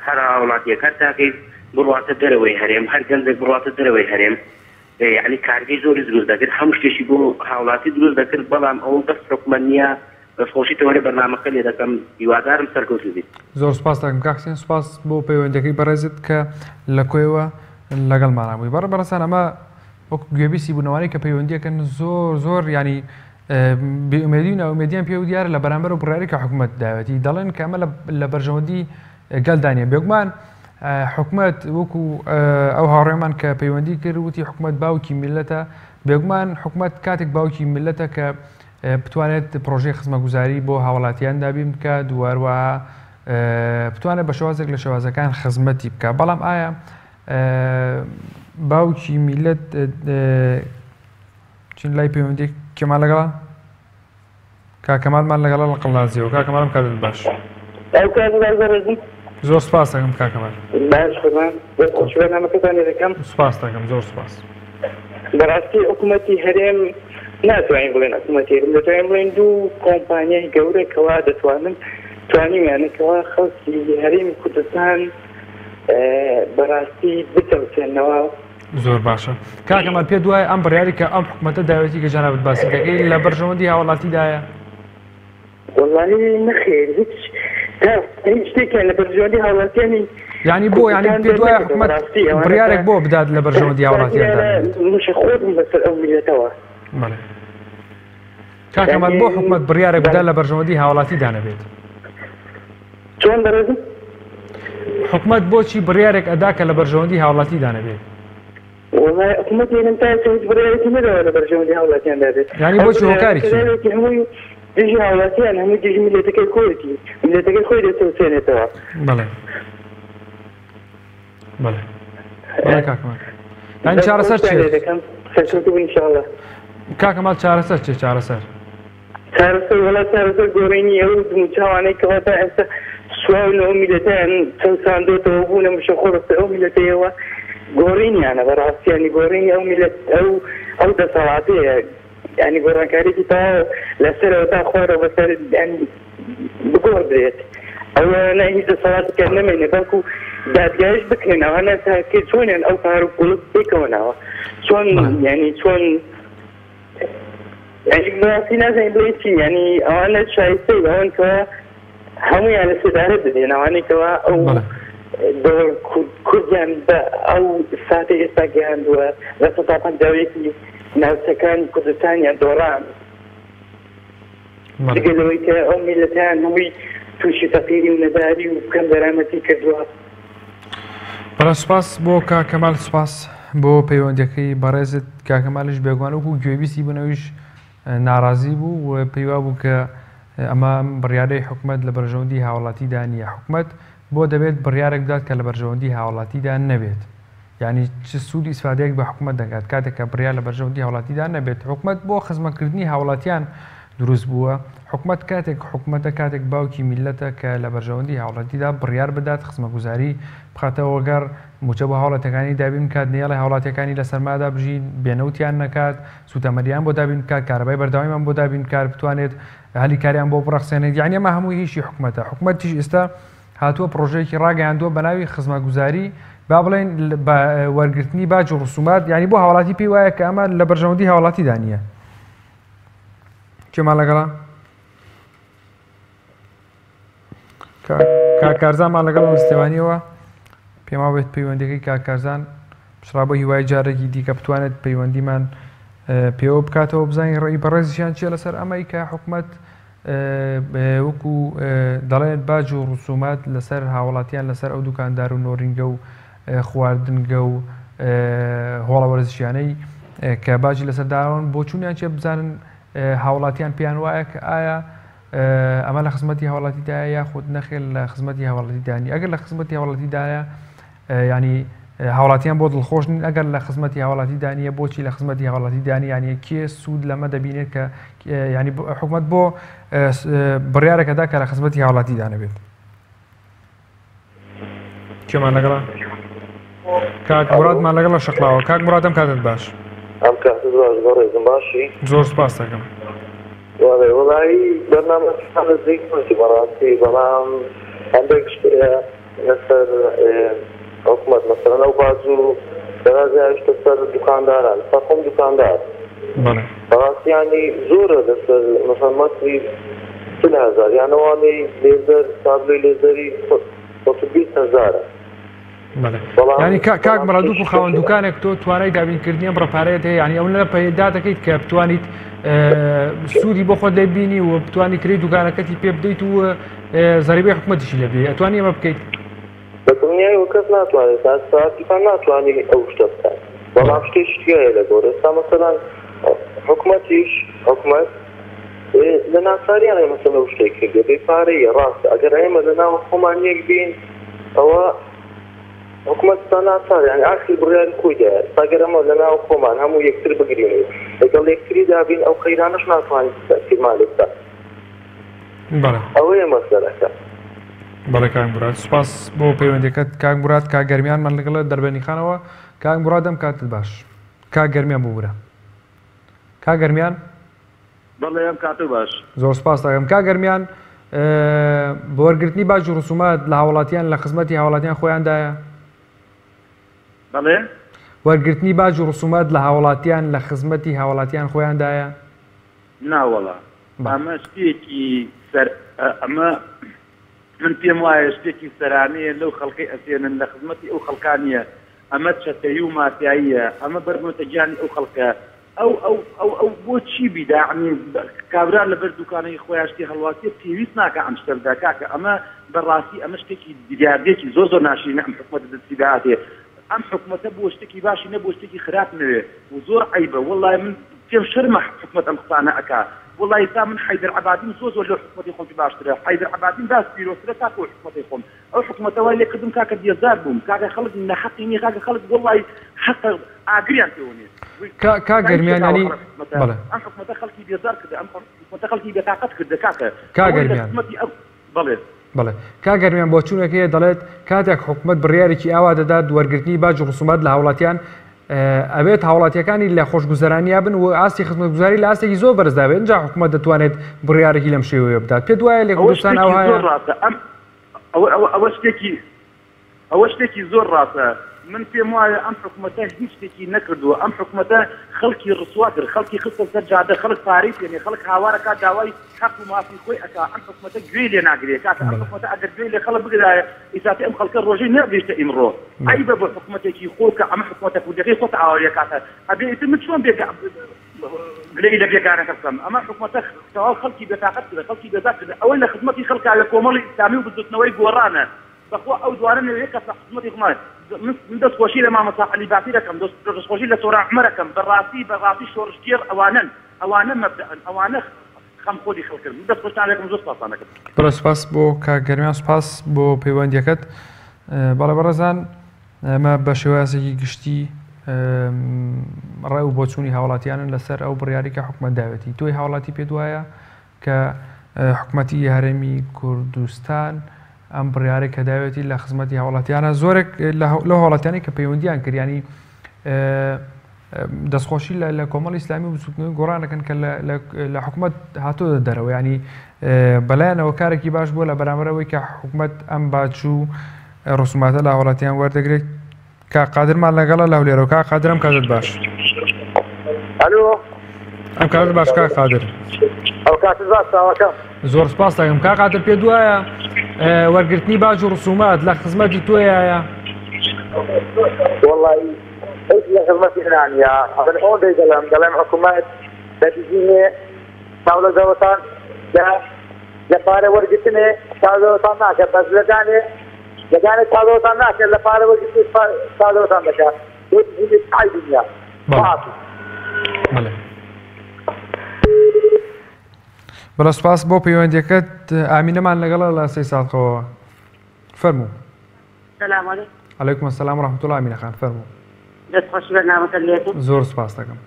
هەر هاوڵاتیەک هەر تاکەی بڕاتە دەرەوەی هەرێم هەر گەنجێک بڕاتە دەرەوەی هەرێم یعنی کارگەی زۆری دروست دەکرد هەموو شتێکی بۆ هاوڵاتی دروست دەکرد بەڵام ئەوە بەس حکوومەت نییە دەستخۆشی تەوەرەی بەرنامەکە لێ دەکەم هیوادارم سەرکەوتوو بیت. زۆر سپاس دەکەم کاک حسێن سپاس بۆ پەیوەندیەکەی بەڕێزت کە لە کۆیەوە لەگەڵمانە بووی. بەڕێسان ئەمە وەکو گوێبیستی بوونەوەی کە پەیوەندیەکەن زۆر زۆر ینی بێئومێدی و ناومێدیان پێ دیارە لە بەرامبەر و بڕیاری کە حکوومەت داوەتی دەڵێن کە ئەمە لە بەرژەوەندی گەلدانیە بێگومان حکوومەت وەکو ئەو هاوڕێمان کە پەیوەندی کرد وتی حکوومەت باوکی میلەتە بێگومان حکوومەت کاتێک باوکی میلەتە کە بتوانێت پرۆژەی خزمەتگوزاری بۆ هاوڵاتیان دابین بکات دووەروەها بتوانێت بە شێوازێک لە شێوازەکان خزمەتی بکات بەڵام ئایا باوکی میلەت چین لای پەیوەندی کێمان لەگەڵا کاکەمالمان لەگەڵا لە قەڵازیەوە کاکەمالم کاتت باش. زۆر سپاس دەکەم کاکەمال. باش خۆمان بەرنامەکەتان دەکەم. سپاس دەکەم زۆر سپاس. بەڕاستی حکوومەتی هەرێم ناتوانین بڵێن حکوومەتی هەرێم دەتوانین بڵێن دوو کۆمپانیای گەورەکەوا دەتوانن توانیمانەکەەوە خەڵکی هەرێمی کوردستان بەڕاستی بتەوتێنەوە. زۆر باشە کاکەمان پێ دوایە ئەم بڕیاری کە ئەم حکوومەتە داوێتی کە جەنابەت باسی دەکەی لە بەرژەوەندی هاوڵاتیدایە؟ وەڵڵاهی نەخێر هیچ شتێکیان لە بەرژەوەندی هاوڵاتیانی یعنی بۆ یعنی پێ دوایە حکوومەت بڕیارێک بۆ بدات لە بەرژەوەندی هاوڵاتیاندا مشە خۆتم بەسەر ئەو میلەتەوە. بەڵێ کاکەمان بۆ حکوومەت بڕیارێک بدات لە بەرژەوەندی هاوڵاتیدا نەبێت؟ چۆن بەڕێزم؟ حکوومەت بۆچی بڕیارێک ئەدا کە لە بەرژەوەندی هاوڵاتیدا نەبێت؟ وڵای حکوومەت هێنم تا هیچ بڕیارێکی نەداوە لە بەرژەوەندی هاوڵاتیاندا بێت. یعنی بۆچی هۆکاری چی؟ هەمووی دژی هاوڵاتیان هەمووی دژی میلەتەکەی خۆیەتی میلەتەکەی خۆی دەتەوتێنێتەوە. بەڵێ بەڵێ بەڵێ کاکەمان یعنی چارەسەر چێت؟ کاکەمال چارەسەر چێ چارەسەر؟ چارەسەر وەڵا چارەسەر گۆڕینی ئەو دووچاوانەی کەواتە ئێستا سواو لەو میلەتەیان چەند ساندۆتەوە بوونە مشە خۆڕستە ئەو میلەتەیەوە گۆڕینیانە بەڕاستیانی گۆڕینی ئەو میلەت ئەو دەسەڵاتەیە ینی گۆڕانکاریی تا لەسەرەوە تا خۆرەوە بەسەر بگۆڕدرێت ئەوە نای هیچ دەسەڵاتێکە نەمێنێ بەڵکو دادگایش بکرێن ئەوانە تاکە چۆنیان ئەو پار و گوڵک بێکەوەناوە چۆن ینی چۆن بەڕاستی نازانین بڵێ چی ینی ئەوانە شایستەی ئەوان کەوە هەمویان لە سێدارە دەدێن ئەوانەیەکەوە ئەو کوردیان بە ئەو ساتە ئێستا گەیاندووە لە سەتاپەن داوێتی ناوچەکانی کوردستانیان دۆڕان لەگەلەوەی کە ئەو میلەتیان هەمووی تووشی تەقیری و نەداری و بکەم دەرامەتی کردووە. بەڵێ سوپاس بۆ کاکەمال سوپاس بۆ پەیوەندیەکەی بەڕێزت کاکەمالیش بێگوانە و گوێبیستی بوونەوەیش ناڕازی بوو و پێیوا بوو کە ئەمە بڕیارەی حکوومەت لە بەرژەوەندی هاوڵاتیدا نییە. حکوومەت بۆ دەبێت بڕیارێک بدات کە لە بەرژەوەندی هاوڵاتیدا نەبێت یعنی چ سوودی ئیسفادەیەک بە حکوومەت دەکات کاتێک کە بڕیار لە بەرژەوەندی هاوڵاتیدا نەبێت. حکوومەت بۆ خزمەتکردنی هاوڵاتیان دروست بووە. حکوومەت حکوومەتە کاتێک باوکی میلەتە کە لە بەرژەوەندی هاوڵاتیدا بڕیار بدات خزمەتگوزاری بخاتەوە گەڕ موچە بە هاوڵاتەکانی دابین کات نێڵی هاوڵاتیەکانی لە سەرمادا بژین بێنەوتیان نەکات سوتەمەریان بۆ دابین کات کارەبای بەردەوامیان بۆ دابین کار بتوانێت هەلی کاریان بۆ بڕەخسێنێت یعنی ئەمە هەمووی هیچی حکوومەتە. حکوومەتیش ئێستا هاتووە پرۆژەیەکی ڕاگەیاندووە بە ناوی خزمەتگوزاری با بڵێن بە وەرگرتنی باج و ڕسومات ینی بۆ هاوڵاتی پێی وایە کە ئەمە لە بەرژەوەندی هاوڵاتیدا نییە. چێمان لەگەڵا کاکارزانمان لەگەڵ وەستێوانیەوە پێما بێت پەیوەندەکەی کاکارزان پشڕا بۆ هیوای جارێکی دیکە بتوانێت پەیوەندیمان پێوە بکاتەوە بزانین ڕێی بەڕێزیشیان چیە لەسەر ئەمەی کە حکوومەت وەکو دەڵێت باج و ڕسومات لەسەر هاوڵاتیان لەسەر ئەو دوکاندار و نۆرینگە و خواردنگە و هۆڵە وەرزشیانەی کە باجی لەسەر داوان بۆ چوونیان چێ بزانن هاوڵاتیان پێیان وایە کە ئایا ئەمە لە خزمەتی هاوڵاتیدایە یاخود نەخێر لە خزمەتی هاوڵاتیدانی ئەگەر لە خزمەتی هاوڵاتیدایە ینی هاوڵاتیان بۆ دڵخۆش نین ئەگەر لە خزمەتی هاوڵاتیدانیە بۆچی لە خزمەتی هاوڵاتیدانی ینی کێ سوود لەمە دەبینێت کە ینی حکوومەت بۆ بڕیارێکەدا کە لە خزمەتی هاوڵاتیدانە بێت. کێمان لەگەڵا کاک مرادمان لەگەڵ لە شەقلاوە کاک مراد ئەم کاتت باش ئەم کات ڕێزم باشی زۆر سپاس دەکەم. وڵایی بەرنامە نزیکمەتی بەڕاستی بەڵام هەندێک لەسەر حکوومەت مەسەڵەن ئەو باج و دەرازیشتە سەر دوکانداران سەقۆم دوکاندار بەڕاستیانی زۆرە لەسەر مەسەڵمەتی 40,000 یانەوانی لێزەر تابلۆی لێزەری 20,000 ینی کاک مەڕادوو و خاوەن دوکانێک تۆ توانای دابینکردنیە بڕەپارەیەت هەیە ینی ئەو لە پەیدا دەکەیت کە بتوانیت سوودی بۆ خۆت لێ بینی و بتوانی کڕی دوکانەکەتی پێ بدەیت و زەریبەی حکوومەتیشی لێ بدەیت ئەتوانی ئەمە بکەیت. بە دنیای وەکەس ناتوانێت ساعتیان ناتوانانی ئەو شتە بکات بەڵام شتێکی هەیە لە گۆڕ ئێستا مەسەڵەن حکوومەتیش حکوومەت لە ناساریانە مەسەڵ ئەو شتێک کردێ بێ پارەیە ڕاستە ئەگەر ئێمە لەناو خۆمان یەک بین ئەوە حکوومەتتان ناسار یانی ئاخری بڕیاری کۆیدایە ئەگەر ئەمە لەناو خۆمان هەموو یەکتر بگرین لەگەڵ یەکتری دابین ئەو قەیرانەش ناتوانین تەسیرمان لێبدا ئەوەیە مەسەلەکە. بەڵێ کاک مراد سوپاس بۆ پەیوەندیەکەت کاک مراد کاگەرمیانمان لەگەڵە دەربەنی خانەوە کاک مراد ئەم کاتت باش کاگەرمیان ببوورە کاگەرمیان بەڵێ ئەم کاتە باش زۆر سپاس دەکەم کاگەرمیان بۆ وەرگرتنی باج و ڕسومات لە هاوڵاتیان لە خزمەتی هاوڵاتیان خۆیاندایە بەڵێ وەرگرتنی باج و ڕسومات لە هاوڵاتیان لە خزمەتی هاوڵاتیان خۆیاندایە ناوەڵا ئەمە شتێکی ئەمە من پێم وایە شتێکی سەرانەیە لەو خەڵقی ئەسێنن لە خزمەتی ئەو خەڵکانیە ئەمە چەتەیی و مافیاییە ئەمە بەرمۆتە گیانی ئەو خەڵکە ئەو بۆچی بیداعنی کابرا لەبەر دوکانەی خۆیاشتی هەڵواتی پێویست ناکە ئەم شتەدا کاکە ئەمە بەڕاستی ئەمە شتێکی دیاردێکی زۆر ناشرینە ئەم حکومەتە دەستیداهاتێ ئەم حکومەتە بۆ شتێکی باشی نەبوو شتێکی خراپ نوێ و زۆر عیبە وەڵای من پێم شەرمە حکومەت ئەم قسانە ئەکا والله تا من حیدر عبادین زۆر لە حکومەتی خۆم باشترە حیدر عبادین باس پیرۆسترە تاکو حکومەتی خۆم ئەو حکومەتەوەی لێ کردم کاکە بیێزار بووم کاکە خەڵک نەحەقی نییە کاکە خەڵک والله حەق ئاگریان پێوە کاگەرمیان ینی بەڵێ ئەم حکومەتە خەڵکی بیێزار کرد ئەم حکومەتە خەڵکی بێتاقەت کردە کاکە کاگەرمیان بەڵێ بەڵێ کاگەرمیان بۆ چوونەکەیە دەڵێت کاتێک حکومەت بڕیارێکی ئاوا دەدات وەرگرتنی باج و ڕسومات لە هاوڵاتیان ئەبێت هاوڵاتیەکانی لە خۆشگوزەرانیا بن و ئاستی خزمەتگوزاری لە ئاستێکی زۆر بەرز دابێت اینجا حکومەت دەتوانێت بڕیارێکی لەم شێوەیە بدات پێت وایە لە کوردستان ئەوە شتێکی زۆر ڕاستە من پێم وایە ئەم حکومەتە هیچ شتێکی نەکردووە ئەم حکومەتە خەڵکی ڕسوا کرد خەڵکی خستە سەر جادە خەڵک پارەی پێنێ خەڵک هاوارەکە داوای حەق و مافی خۆی ئەکا ئەم حکومەتە گوێ لێ ناگرێت کاتە ئەم حکومەتە ئەگەر گوێ لێ خەڵک بگرایە ئیساتی ئەم خەڵکە ڕۆژەی نەبێتە ئیمڕۆ عیبە بۆ حکومەتێکی خۆکە ئەمە حکومەتە کوردەکەی خۆت ئاوەیە کاتە ئەبێ ئیتر من چۆن گلەی لە بێگانەکە بکەم ئەمە حکومەتە تەواو خەڵکی بێتاقەت کرد خەڵکی بێزار کرد ئەوەی لە خزمەتی خەڵکا لە کۆمەڵی ئیسلامی و بزوتنەوەی گۆڕانە بەخوا ئەو دوانە نوێیە کە خزمەتی خۆمان من دەستخۆشی لە مامۆستا عەلی باقی دەکەم دەستخۆشی لە سۆرا عومەر دەکەم بەڕاستی شۆڕشگێر ئەوانە مەبدەئن ئەوانە خەمخۆری خەڵکرد دەستخۆشتان لەکەم زۆر سپاسان دەکەم بەڵێ سپاس بۆ کاگەرمیان سپاس بۆ پەیوەندیەکەت بەڵێ بەڕێزان ئەمە بە شێوازێکی گشتی ڕێ و بۆچوونی هاوڵاتیانن لەسەر ئەو بڕیاری کە حکومەت داوێتی تۆی هاوڵاتی پێ وایە کە حکومەتی هەرێمی کوردستان ئەم بڕیارێک کە داوێتی لە خزمەتی هاوڵاتیانە زۆرێک لە هاوڵاتیانی کە پەیوەندیان کردیانی دەستخۆشی لە کۆمەڵی ئیسلامی و بچووکنەوەی گۆڕانەکەن کە لە حکومەت هاتۆ دەرەوە ینی بەلایەنەوە کارێکی باش بووە لە بەرامبەرەوەی کە حکومەت ئەم باجوو ڕسوماتە لە هاوڵاتیان وەردەگرێت کا قادرمان لەگەڵە لەو لێرەوە کا قادر ئەم کاتت باش ئەلۆ ئەم کاتت باش کا قادر ئەو کاتت باش چاوەکەم زۆر سپاس دەکەم کا قادر پێ وایە وەرگرتنی باج و ڕسومات لە خزمەتی تۆیایە وەڵی هیچ لە خزمەتی هەنانە ئەڵێن ئەو دەڵێم حکومەت دەبیژینێ تاولە دەوڵەتان لە پارە وەرگرتنێ تاودەوڵەتان ناکات بەس لەگانێت تاودەوڵەتان ناکات لە پارە وەرگرتنی تاودەوڵەتان دەکات دەبیژینێ ئای دنیا بەڵێ سپاس بۆ پەیوەندیەکەت ئامینەمان لەگەڵە لە سەی ساڵقەوە فەرموو سلام علیکم عەلەیکوم ئەسسەلام و ڕەحمەتوڵڵا ئامینە خان فەرموو دەستخۆشی بەرنامەکە لێتم زۆر سپاس دەکەم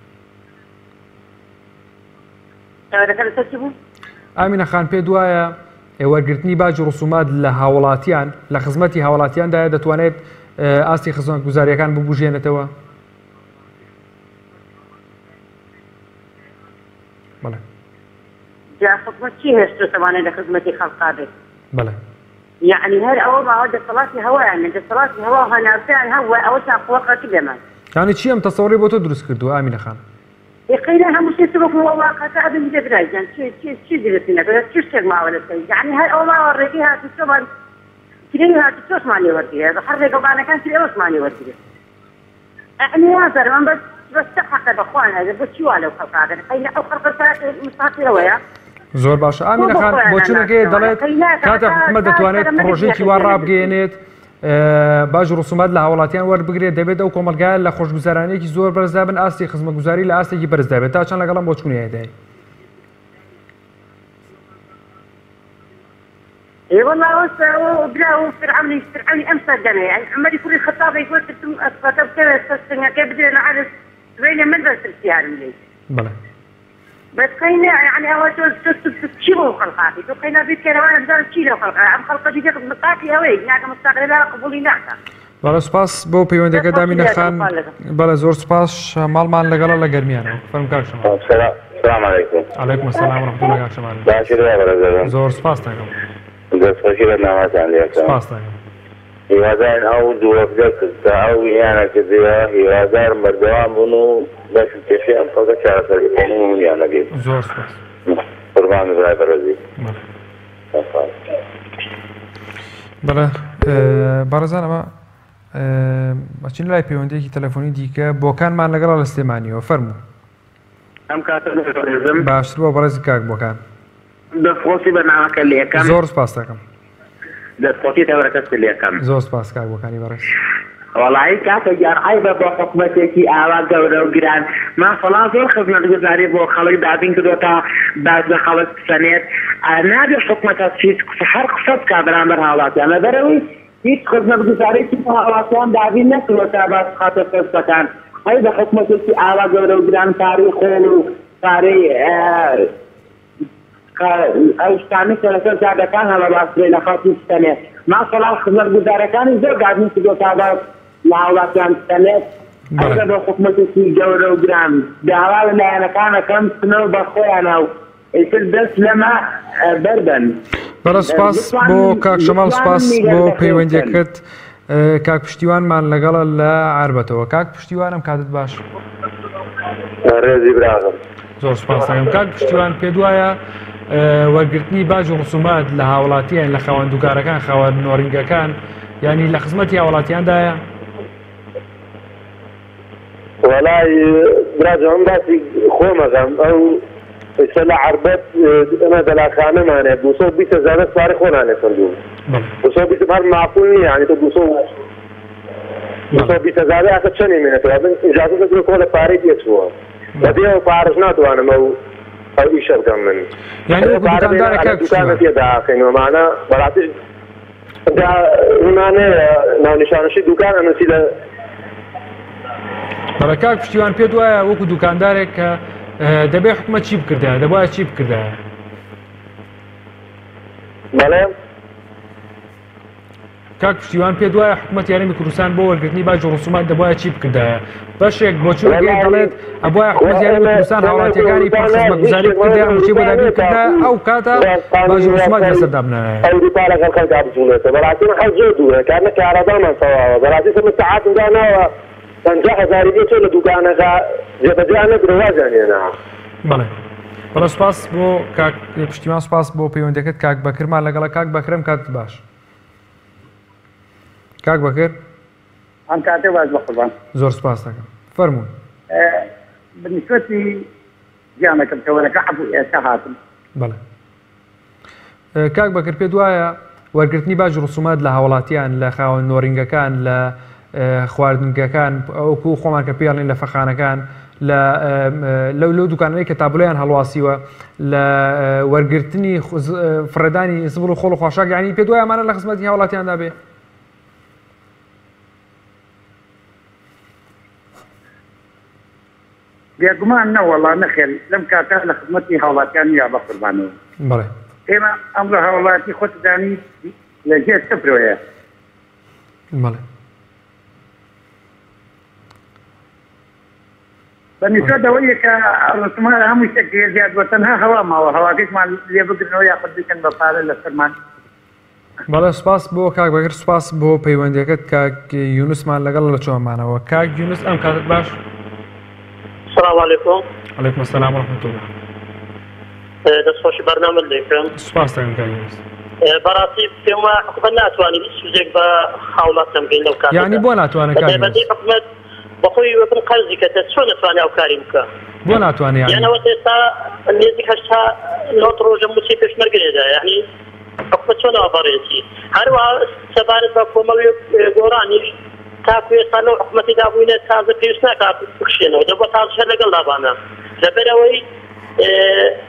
ئامینە خان پێ وایە وەرگرتنی باج و ڕسومات لە هاوڵاتیان لە خزمەتی هاوڵاتیاندایە دەتوانێت ئاستی خزمەتگوزاریەکان ببوژێنێتەوە بەڵێ جا حکومەت چی هێشتوانێت لە خزمەتی خەڵقا بێت بەڵێ یعنی هەر ئەوە باوە دەسەڵاتی هەوایان دەسەڵاتی هەوا هەناسیان هەوە ئەوە تا قوەقەتی بێمان یعنی چی ئەم تەسەوڕی بۆ تۆ دروست کردووە ئامینە خان يقينا هم شيء سبب واقعة هذا اللي جبران يعني شيء جلسنا بس شو شيء ما ولا شيء يعني هاي أول ما وريتها تسمع كليها تشوف ماني وريتها بحرك وبانا كان كليها ماني وريتها يعني هذا من بس تحقق بأخوان هذا بس شو على وخلق هذا قينا أو خلق مستحيل وياه زۆر باشە ئامینە خان بۆ چونەکەی دەڵێت کاتە حکومەت دەتوانێت پرۆژێکی وا ڕابگەێنێت باج و ڕسومات لە هاوڵاتیان وەربگرێت دەبێت ئەو کۆمەلگایە لە خۆشگوزارانێکی زۆر بەرزدا بن ئاستی خزمەتگوزاری لە ئاستێکی بەرزدا بێت تا چەند لەگەڵم بۆ چوونەیەدای والله وبلا فرعوني امسى الدنيا يعني عمري كل الخطاب يقول كتب كذا كيف بدنا نعرف وين من بس السيارة ملي بلى بس خلينا يعني أول تشيلوا خلقاتي خلينا بيت كروان بدل تشيلوا خلقاتي عم خلقاتي جت مقاتي هوي ناقة مستقلة قبولي ناقة بەڵێ سوپاس بۆ پەیوەندەکە دامینە خان بەڵێ زۆر سوپاس ماڵمان لەگەڵە لە گەرمیانەوە فەرم کاک شەمال. السلام عليكم. عليكم السلام ورحمة الله کاک شەمال. باشی برادر. زۆر سوپاس دەکەم. دەستخۆشی بەرنامەتان لێکم. سوپاس دەکەم. هیوادارین ئەو دووەفدە کە ئەو یانە کردووە هیوادارم بەردەوام بوون و بەش کێشەی ئەم خەڵکە چارەسەرکردنی یانە بێت. زۆر سوپاس. قوربان برای بەڕێزی. بەڵێ بەڕێزان ئەمە بەچین لای پەیوەندیەکی تەلەفۆنی دیکە بۆکانمان لەگەڵا لە سلێمانیەوە فەرموو. ئەم کاتە دەڕێزم باشتر بۆ بەڕێزی کاک بۆکان. دەستخۆشی بەرنامەکە لێ یەکەم. زۆر سوپاس دەکەم. دەستخۆشی تەوەرەکەت لێ یەکەم. زۆر سوپاس کاک بۆکانی بەڕێز. وەڵی کاتە گیان بە بۆ حکوومەتێکی ئاوا گەورە و گران مافەڵا زۆر خزمەتگوزاری بۆ خەڵک دابین کردو تا باز بە خەڵک بسەنێت نابێت حکوومەتە چیت هەر قسە بکا بەرامبەر هاوڵاتیان لەبەرەوەی هیچ خزمەتگوزارێکی بۆ هاوڵاتیان دابین نەکردوە تا باز خاتە سەرسەکان ئەی بە حکوومەتێکی ئاوا گەورە و گران پارەی خۆڵ و پارەی ئەو شتانی کە لەسەر جادەکان هەڵە باسرێ لە خەڵکی بسەنێت مافەڵا خزمەتگوزارەکانی زۆر دابین کردو تا باز لە هاوڵاتیان بسەنێت ئەگە بە حکوومەتێکی گەورە و گران داوا لە لایەنەکانەکەم سنەوە بە خۆیانە و ئیتر دەست لەمە بەردەن. بەڵێ سوپاس بۆ کاک شەماڵ سوپاس بۆ پەیوەندیەکەت کاک پشتیوانمان لەگەڵە لە عاربەتەوە کاک پشتیوانم کاتت باش. ڕێزی براغم. زۆر سوپاس دەکەم کاک پشتیوان پێت وایە وەرگرتنی باج و ڕسومات لە هاوڵاتیان لە خاوەندوکارەکان خاوەن نۆڕینگەکان ینی لە خزمەتی هاوڵاتیاندایە؟ وەلای براجەم باسی خۆمەگەم ئەو ئێستا لە عەربەت ئەمە دەلاخانەمانێ 220,000 سواری خۆنانێ سندوم 220 هەر معقول نییە یعنی تۆ 220,000 ئەکە چەندی مێنێتەوە ئیجازە دەگرێت کۆ لە پارەی دێتووە بەبێ پارەش ناتوانم ئەو ئیشە بکەم من یعنی دوکاندارە کاک پشتیوان تێداکەینەوەمانە بەڵاتیش هونانەیە ناونیشانەشی دوکان ئەمەسی لە بەڵێ کاک پشتیوان پێت وایە وەکو دوکاندارێک کە دەبێ حکوومەت چی بکردایە دەبایە چی بکردایە؟ بەڵێ کاک پشتیوان پێت وایە حکوومەت یارمەتی کوردستان بۆ وەرگرتنی باج و ڕسومات دەبایە چی بکردایە؟ بەشێک بۆچوونەکەی دەڵێت ئەبایە حکوومەت یارمەتی کوردستان هاوڵاتیەکانی پڕ خزمەتگوزاری بکردایە هەمووچی بۆ دابین کردایە ئەو کاتە باج و ڕسومات لەسەر دابنایە. ئەو دووپا لەگەڵ خەڵکا بچوونێتەوە بەڵاتی من حەز زۆر دوورە کارنە کارەبامان تەواوە بەڵاتی سەمە سەعاتم داناوە 50,000 بێت لە دوکانەکە جێبەجێیان نەکرێ وازانێنە. بەڵێ بەڵێ سوپاس بۆ کاک پشتیوان سوپاس بۆ پەیوەندەکەت کاک بەکرمان لەگەڵە کاک بەکرم کاتت باش. کاک بەکر ئەم کاتێ باش بە قوربان. زۆر سوپاس دەکەم فەرموون. بنسبەتی گیانەکەم تەوەرەکە عەبوو ئێستا هاتم. بەڵێ کاک بەکر پێت وایە وەرگرتنی باج و ڕسومات لە هاوڵاتیان لە خاوەن نۆڕینگەکان لە خواردنگەکان ئەوکو خۆمان کە پێڵین لە فەخانەکان لەو دوکانەی کە تابلۆیان هەڵواسیوە لە وەرگرتنی فڕێدانی زبڵ و خۆڵ و خۆشاک یعنی پێت وایە ئەمانە لە خزمەتی هاوڵاتیاندا بێ؟ بێگومان نەوەڵا نەخێر لەم کاتە لە خزمەتی هاوڵاتیان یا بە قوربانەوە. بەڵێ ئێمە ئەمڕۆ هاوڵاتی خۆتدانی لە ژێر سفرۆیە. بەڵێ بەنسبەتەوەی کە ڕسومات هەموو شتێک زیاد بە تەنها هەوا ماوە هەواکەشمان لێ بگرنەوە یا خود بکەن بە پارە لەسەرمان. بەڵێ سوپاس بۆ کاک بەکر سوپاس بۆ پەیوەندیەکەت کاک یونسمان لەگەڵ لە چۆمانەوە کاک یونس ئەم کاتت باش. السلام عليكم. عليكم السلام ورحمة الله. دەستخۆشی بەرنامە لێکم. سوپاس دەکەم کاک یونس. بەڕاستی پێم وایە حکوومەت ناتوانێت هیچ شتێک بە هاوڵاتیان بگەین لەو کاتەدا. یعنی بۆ ناتوانێت کاک یونس؟ حکوومەت بەخۆی وەکم قەرزی کە چۆن ناتوانێت ئەو کاری بکە؟ بۆ ناتوانێت یعنی ئەوە ئێستا نزیک 80 ڕۆژە موچی پێشمەرگێدا یعنی حکوومەت چۆن ئەوە بەڕێتی هەروەها سەبارەت بە کۆمەڵی گۆڕانیش تاکو ئێستا لەو حکوومەتی دابووینە تازە پێویست ناکات بکشێنەوە دەبووە تازە شەر لەگەڵ دابانە لەبەرەوەی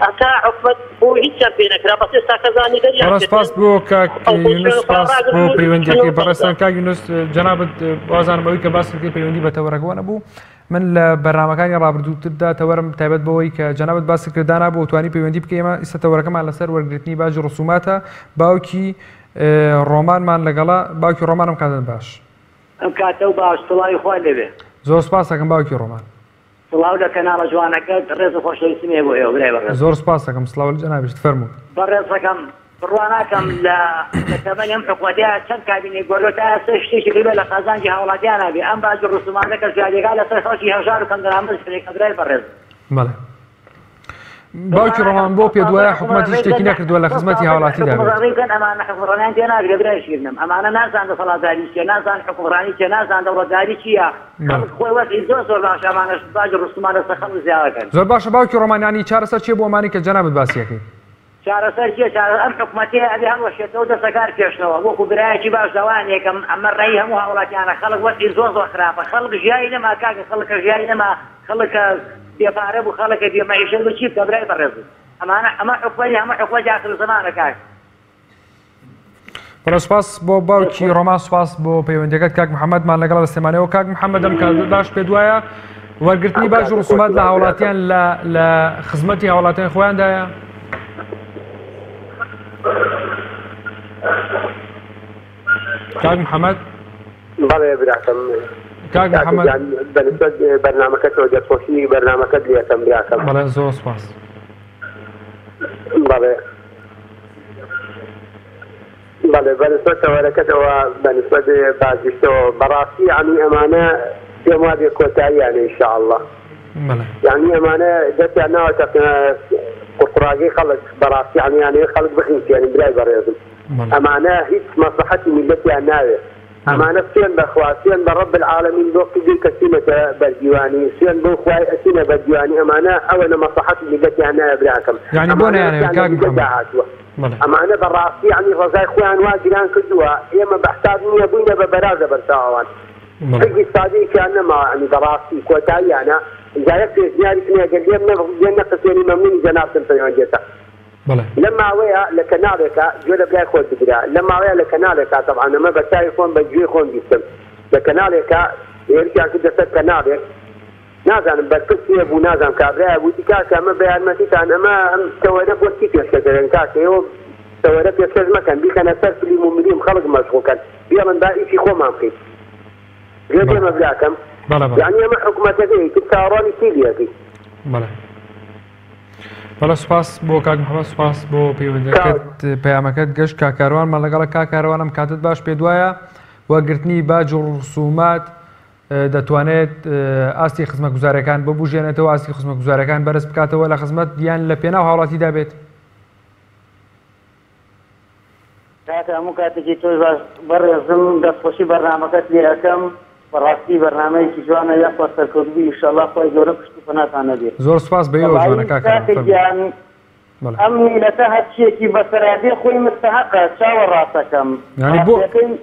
ئەتا حکوومەت بۆ هیچیان پێ نەکرا بەس ئێستا کەزانی دەریان سپاس بۆ کاک یونس سپاس بۆ پەیوەندیەکەی بەڕێستان کاک یونس جەنابەت وازانم ئەوەی کە باسی کردی پەیوەندی بە تەوەرەکەوە نەبوو من لە بەرنامەکانی ڕابردووتردا تەوەرم تایبەت بەوەی کە جەنابەت باسی کردانا بۆ توانی پەیوەندی بکەین ئێمە ئێستا تەوەرەکەمان لەسەر وەرگرتنی باج و ڕسوماتە باوکی ڕۆمانمان لەگەڵا باوکی ڕۆمانم کاتت باش. ئەم کاتە و باش سڵاوی خوا لێبێ. زۆر سپاس دەکەم باوکی ڕۆمان. سڵاو لە کەناڵە جوانەکەت ڕێز و خۆشەویستیم هەیە بۆ ئێوە برای بەڕێز. زۆر سپاس دەکەم سڵاو جەنابیت فەرموو. بەڕێزەکەم بڕواناکەم لە تەمەنی ئەم حکوومەتیە چەند کابینەی گۆرۆ تا ئێستا شتێکی بێ لە خەزانجی هاوڵاتیان نابێ ئەم باج ڕسومانەکە ژاریەکە لەسەر خەڵکی هەژار و کەنگەرامەز فرێکە برای بەڕێز. بەڵێ. باوکی ڕۆمان بۆ پێ دوایە حکوومەتی شتێکی نەکردووە لە خزمەتی هاوڵاتیدا بێت. ئەمانە حکومڕانیان تێ ناگرێ برای شیرنم ئەمانە نازان دەسەڵاتداری چیە نازان حکومڕانی چیە نازان دەوڵەتداری چییە خۆی وەزی زۆر باش ئەمانەش باج ڕسومان لەسەر خەڵک زیادەکەن. زۆر باشە باوکی ڕۆمانیانی چارەسەر چیە بۆ ئەمانی کە جەنابەت باسیەکەی؟ چارەسەر چیە ئەم حکوومەتێ ئەبێ هەڵوەشێتەوە دەسەکار پێشنەوە وەکو برایەکی باش داوانێکم ئەمە ڕێی هەموو هاوڵاتیانە خەڵک وەزی زۆر خراپە خەڵک ژیایی نەما کاکە خەڵکە ژیایی نەما خەڵکە بێپارە بوو خەڵکە بێمەعیشە بۆ چی بکە برای بەڕێز. ئەمە حکومەتی هەموو حکومەتی آخر زمانە کاک. بەڵێ سوپاس بۆ باوکی ڕۆمان سوپاس بۆ پەیوەندیەکەت کاک محەممەدمان لەگەڵ دەستێمانەوە کاک محەممەد ئەم کات باش پێ دوایە وەرگرتنی باج و ڕسومات لە هاوڵاتیان لە خزمەتی هاوڵاتیان خۆیاندایە؟ کاک محەممەد بەڵێ براکەم کاک محەممەد بەنسبەت بەرنامەکەتەوە دەستخۆشی بەرنامەکەت لێتم براکەم. بەڵێ زۆر سوپاس. بەڵێ بەڵێ بەنسبەت تەوەرەکەتەوە بەنسبەت بازیشتەوە بەڕاستی عنی ئەمانە پێم وابێ کۆتاییانە ئینشاءالله. یعنی ئەمانە دەستیان ناوەتە قوڕاگەی خەڵک بەڕاستی عنیانەیە خەڵک بخینچێنن برای بەڕێزم. ئەمانە هیچ مەسلحەتی میلەتیان ناوێت. ئەمانە سوێن بەخوا سوێن بە ڕەب العالەمین دۆستی دی کە چینەتە بەردیوانی سوێن بۆ خوای ئەچینە بەردیوانی ئەمانە ئەوە لە مەسلحەتی میلەتیان نایە براکەم. یعنی بۆ نەیانەوێت کاک محەممەد ئەمانە بەڕاستی عنی ڕزای خۆیان وا گیران کردووە ئێمە بەحتاج نییە بووینە بە بەرازە بەرچاوان اقتصادیان نەماوە عنی بەڕاستی کۆتاییانە جایە پێشنیاری کنێگە لێم نەقسێنی مەمنونی جەنابتم پەیوەندێتە. لەم ماوەیە لە کەناڵێکە گوێ لە برای خۆت بگرا لەم ماوەیە لە کەناڵێکە تەبعا ئەمە بە چاوی خۆم بە گوێی خۆم بیستم لە کەناڵێکە هێرشیان کردە سەر کەناڵێک نازانم بەرپرسیە بوو نازانم کابرایە بووتی کاکە ئەمە بە یارمەتیتان ئەمە ئەم تەوەرە بۆ چی پێشکەدەرن کاکە ئێوە تەوەرە پێشکەش مەکەن بیکەنە سەر فلیم و ملیم خەڵک مەشغوڵکەن بێڵن با ئیشی خۆمان بکەین گوێ دێمە براکەم یعنی ئەمە حکوومەتەکەی کرد چاوەڕوانی چی لێکەی. بەڵێ سوپاس بۆ کاک محەممەد سوپاس بۆ پەیوەندیەکەت پەیامەکەت گەشت کاکاروانمان لەگەڵە کاکاروانم کاتت باش پێ دوایە وەرگرتنی باج و ڕسومات دەتوانێت ئاستی خزمەتگوزارەکان ببوژێنێتەوە ئاستی خزمەتگوزارەکان بەرز بکاتەوە لە خزمەت یان لە پێناو هاوڵاتیدا بێت. کاکە هەموو کاتێکی تۆی باش بەڕێزم دەستخۆشی بەرنامەکەت لێ ئەەکەم بەڕاستی بەرنامەیەکی جوانە یاخوا سەرکەوتبووی ئینشاءالله خۆی گەورە پشت و پەناتان نەبێت. زۆر سوپاس بە ئێوە جوانە کاکەگیان ئەم میلەتە هەرچیەکی بەسەرادێ خۆی مستەحەقە چاوەڕاستەکەم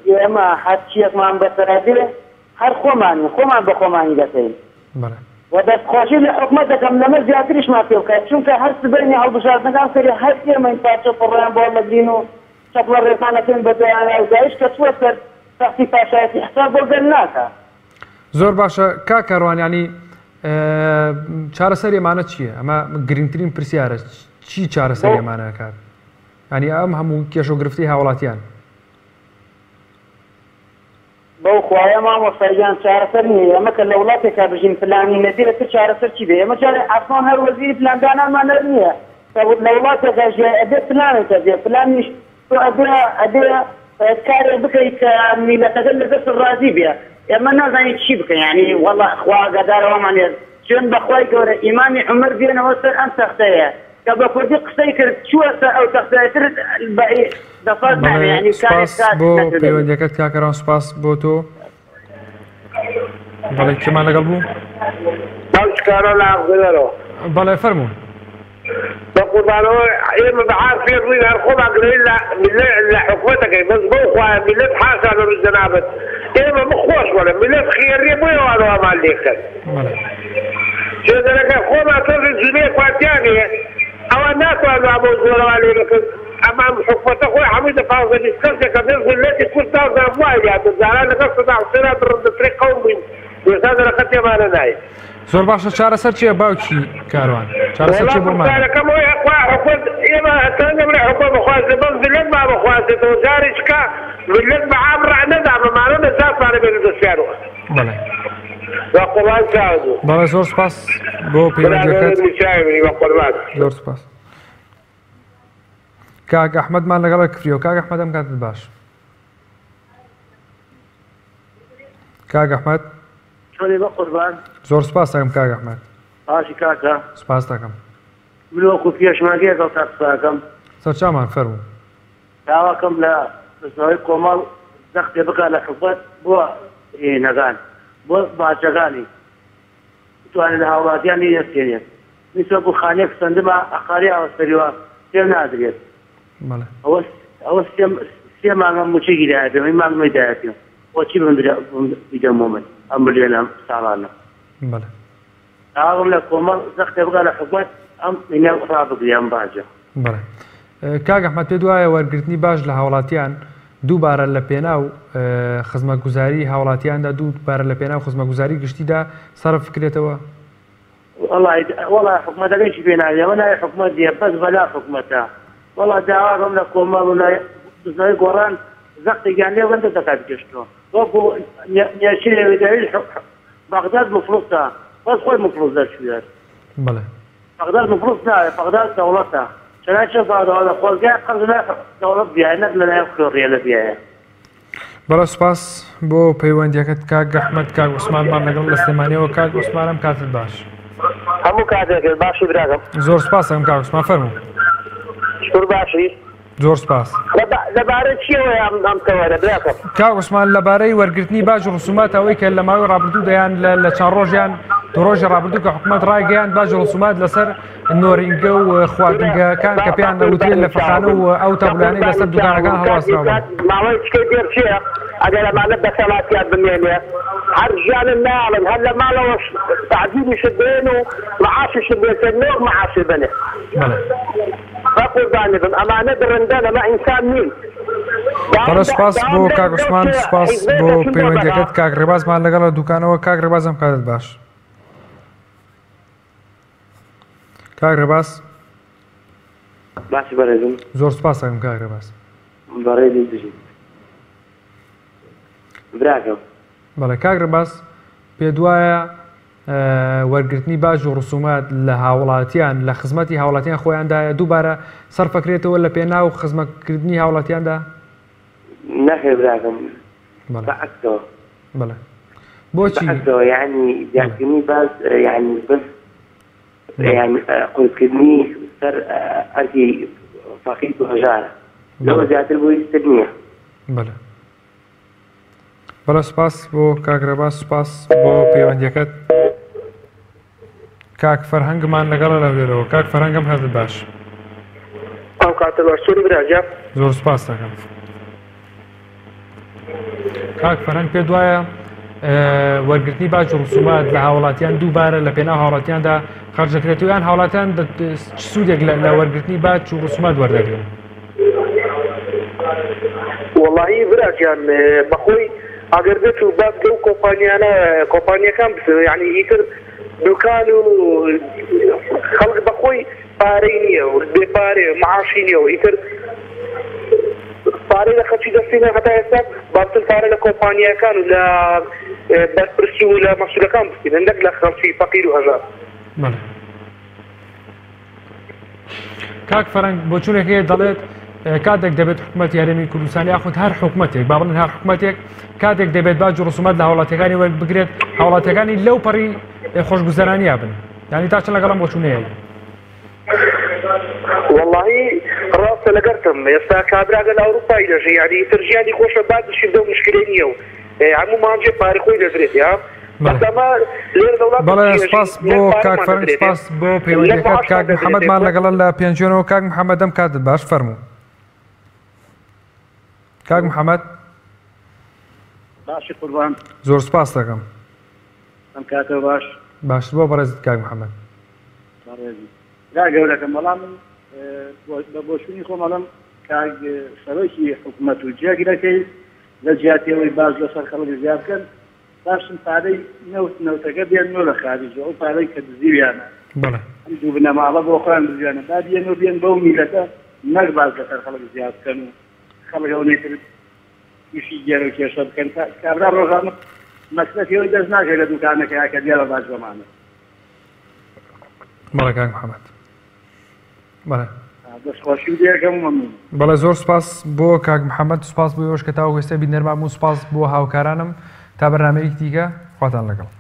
ئێمە هەرچیەکمان بەسەرادێ هەر خۆمان بە خۆمانی دەکەین و دەستخۆشی لە حکومەت دەکەم لەمە زیاتریشمان پێ بکات چونکە هەر سبەرنی هەڵبژاردنەکان سەری هەر ئێمە این پارچە پڕیان بۆ لەگرین و چەپڵە ڕێزانەکەین بە دەیانگایش کە چوە سەر سەختی پاشایەتی حساب بۆ گەل ناکە. زۆر باشە کاکاروانیانی چارەسەر ئێمانە چییە؟ ئەمە گرنگترین پرسیارە چی چارەسەر ئێمانە کار؟ ینی ئەم هەموو کێشە و گرفتی هاوڵاتیان بەو خوایە مامۆستاییان چارەسەر نییە ئەمە کە لە وڵاتێکا بژین پلانی نەزیرە تر چارەسەر چی بێ ئێمە جارێ ئاسمان هەر وەزیری پلاندانانمان نییە لە وڵاتێکا ژێ ئەبێ پلانێکە بێ پلانیش تۆ ئەبێ کارێک بکەیت کە میلەتەکە لەدەست ڕازی بێ ئێمە نازانین چی بکەین یعنی وەڵا خوا گەدارەوەمان هێز چۆن بەخوای گەورە ئیمامی عومەر بێنەوە سەر ئەم تەختەیە کە بە کوردی قسەی کرد چووە سەر ئەو تەختەیەتر دەفات نامێ یعنی بۆ پەیوەندیەکەت کاکەڕان سوپاس بۆ تۆ. بەڵێ کێمان لەگەڵ بوو؟ باوشکارە لە ئەغزەرەوە. بەڵێ فەرموو. بەقوربانەوە ئێمە بەعار فێ ڕووی هەر خۆمان گرین لە حکومەتەکەی بەس بەو خوایە میلەت حاسا لە ڕووی جەنابەت ئێمە بخۆش وەڵە میلەت خێریە بۆیەوانەوەمان لێکرد شێدەرەکە خۆمان تۆزی جونێ کواتیانێ ئەوە ناتوانوا بۆ زۆرەوە لێ بکرد ئەما حکومەتە خۆی هەمووی دەپاوزە دیسکەسێکە بێ میلەتی کورد تازان وای یاتە جاران لەگەڵ سەدا حوسێنە بڕدەترێ قەوم بووین ئێستا دەرەکە تێمانە نایە. زۆر باشە چارەسەر چییە باوکی کاروان؟ چارەسەر چی بۆمان؟ ئێمە هەتانگە بڵێ حکومەت بخوازێ بەس میلەت با بخوازێتەوە جاریشکە میلەت بە عام ڕع نەدا بەمانە نەجاتوانە بێت دەستیان گیانەوە بە قوربان چاوە بەڵێ زۆر سپاس بۆ پەیوەندیەکەت بە قوربان زۆر سپاس کاک ئەحمەدمان لەگەڵە کفریەوە کاک ئەحمەد ئەم کاتت باش کاک ئەحمەد چۆنی بە قوربان زۆر سپاس دەکەم کاک ئەحمەد باشی کاکە سپاس دەکەم منۆکو پێشماگەیە گەڵ تاقساکەم سەرچامان فەرموو داواکەم لە بزنەوەی کۆمەڵ زەختێ بکە لە حکومەت بۆ نەگان بۆ باجەکانی توانێت لە هاوڵاتیان نێستێنێت میسۆکو خانێک سندمە ئەقاری ئاوەستەریوە پێم نادرێت ئەوە سێ مانگە موچێکی دایەتێ ئەی مانگمەی دایەتێ بۆچی بیدەمۆ من ئەم بلێنە ساڵانە داواکەم لە کۆمەڵ زەختێ بکە لە حکومەت ئەم مینە ڕابگری ئەم باجە کاک ئەحمەد پێ دوایە وەرگرتنی باش لە هاوڵاتیان دووبارە لە پێناو خزمەتگوزاری هاوڵاتیاندا دووبارە لە پێناو خزمەتگوزاری گشتیدا سەرف بکرێتەوە وەڵا حکومەتەکەیشی پێ ناوێ ئەوە ناوێ حکومەت دێ بەس بەلا حکومەتە وەڵا داواکەم لە کۆمەڵ و لای بزنەوەی گۆڕان زەختێکیان لێ وەندە دەکات گەشتەوە وەکو نێرشینێوی دەویل بەغداد مفلوسە بەس خۆی مفلوس دەچوێت بەغداد مفلوس ناوێ بەغداد دەوڵەتە چنانچە باوەڵە خۆزگای قەرز لای دەوڵەت بیایە نەک لەلای خۆڕیە لە بیایە بەڵێ سوپاس بۆ پەیوەندیەکەت کاک ئەحمەد کاک عوسمانمان لەگەڵ لە سلێمانیەوە کاک عوسمانم کاتت باش هەموو کاتێکت باشی براکەم زۆر سپاس دەکەم کاک عوسمان فەرموو شکر باشی زۆر سپاس لەبارەی چیەوە ئەم تەوەرە براکەم کاک عوسمان لەبارەی وەرگرتنی باج و ڕسومات ئەوەی کە لە ماوەی ڕابردوو دەیان لە چەند ڕۆژیان دو ڕۆژی ڕابردوو کە حکومەت ڕایگەیان باج و ڕسومات لەسەر نۆرینگە و خواردنگەکان کە پێیان دەوترێت لە فەخانە و ئەو تەبولانەی لەسەر دوکانەکان هەڵواستراوە ماوەی چکەی دێر چییە ئەگەر ئەمانە بەسەڵاتیان بمێنێ هەر ژیانن ناڵن هەر لە ماڵەوە تعجیبیشت بێن و معاشیشت بێتە نۆر معاشی بنێ بەقوربانی بم ئەمانە درندەن ئەمە ئینسان نین بەڵێ سپاس بۆ کاک عوسمان سپاس بۆ پەیوەندیەکەت کاک ڕێبازمان لەگەڵ لە دوکانەوە کاک ڕێبازم کاتت باش کاک ڕێباز باسی بەڕێزم زۆر سپاس دەکەم کاک ڕێباز بەڕێزی دژیت براکەم بەڵێ کاک ڕێباز پێ دوایە وەرگرتنی باج و ڕسومات لە هاوڵاتیان لە خزمەتی هاوڵاتیان خۆیاندایە دووبارە سەرفەکرێتەوە لە پێناو خزمەتکردنی هاوڵاتیاندا نەخێ براکەم بەعکسەوە بەڵێ بۆچی یعنی زیادکردنی باز یعنی بەس یعنی قورسکردنی سەر ئەرکی فەقیر و هەژارە لەوە زیاتر بۆ هیچ تر نییە بەڵێ بەڵێ سپاس بۆ کاک ڕێباز سپاس بۆ پەیوەندیەکەت کاک فەرهەنگمان لەگەڵە لەولێرەوە کاک فەرهەنگم هەزت باش ئەو کاتە باشتوری براجە زۆر سپاس دەکەم کاک فەرهەنگ پێ دوایە وەرگرتنی باج و ڕسومات لە هاوڵاتیان دووبارە لە پێناو هاوڵاتیاندا خەرجەکرێتەوەیان هاوڵاتیان سوودێک لە وەرگرتنی باج و ڕسومات وەردەگرن وەڵاهی براجیان بەخۆی ئەگەر بێت و باز لەو کۆمپانیانە کۆمپانیەکان بس یعنی ئیتر دوکان و خەڵک بەخۆی پارەی نییە و بێپارێ معاشی نییە و ئیتر پارەی لە خەڵکی دەستینە هەتا ئێستا باشتر پارە لە کۆمپانیەکان و لە بەرپرسی و لە مەسوولەکان بستین هەندێک لە خەڵکی فەقیر و هەژار کاک فەرهەنگ بۆ چونێک هەیە دەڵێت کاتێک دەبێت حکومەت یارێمی کوردستانی یاخود هەر حکومەتێک با بڵێن هەر حکومەتێک کاتێک دەبێت باج و ڕسومات لە هاوڵاتیەکانی وەربگرێت هاوڵاتیەکانی لەو پەڕی خۆشگوزەرانیا بن یعنی تا چەند لەگەڵم بۆ چوونەیە واللهی ڕاستە لەگەرتم ئێستا کابراگە لە ئەوروپای دەژی یعنی ئیتر ژیانی خۆشە بازشی دە و مشکلەی نییە و هەموو مانجێ پارەی خۆی دەدرێت یا بەڵێ سپاس بۆ کاک فەرهەنگ سپاس بۆ پەیوەندیەکەت کاک محەممەدمان لەگەڵە لە پێنجێنەوە کاک محەممەدەم کاتت باش فەرموو کاک محەممەد باشی قوربان زۆر سپاس دەکەم ئەم کاتە باش باشتر بۆ بەڕێزت کاک محەممەد دا گەورەکەم بەڵام بە بۆشوونی خۆمەڵم کاک سەرۆکی حکوومەت و جێگرەکەی لە جیاتیەوەی باز لەسەر خەڵک زیاد بکەن باشم پارەی نەوتەکە بێن نۆ لە خارجەوە ئەو پارەی کە دزیویانە ئەم دوو بنەماڵە بۆ خۆیان دزیوانە با بێنەوە بێن بەو میلەتە نەک باز لەسەر خەڵک زیاد بکەن و خەڵک ئەو نێتر تووشی گێرە و کێشە بکەن کابرا ڕۆژانە مەسلەکەوەی دەست ناکەێت لە دوکانەکە کە دیارە باش بەمانە. بەڵێ کاک محەممەد. بەڵێ. دەستخۆشی دێکەم مەمنون. بەڵێ زۆر سپاس بۆ کاک محەممەد، سپاس بۆ ئێوەش کە تاوە گوێستە بینەرمان و سپاس بۆ هاوکارانم تا بەرنامەیەکی دیکە خواتان لەگەڵ.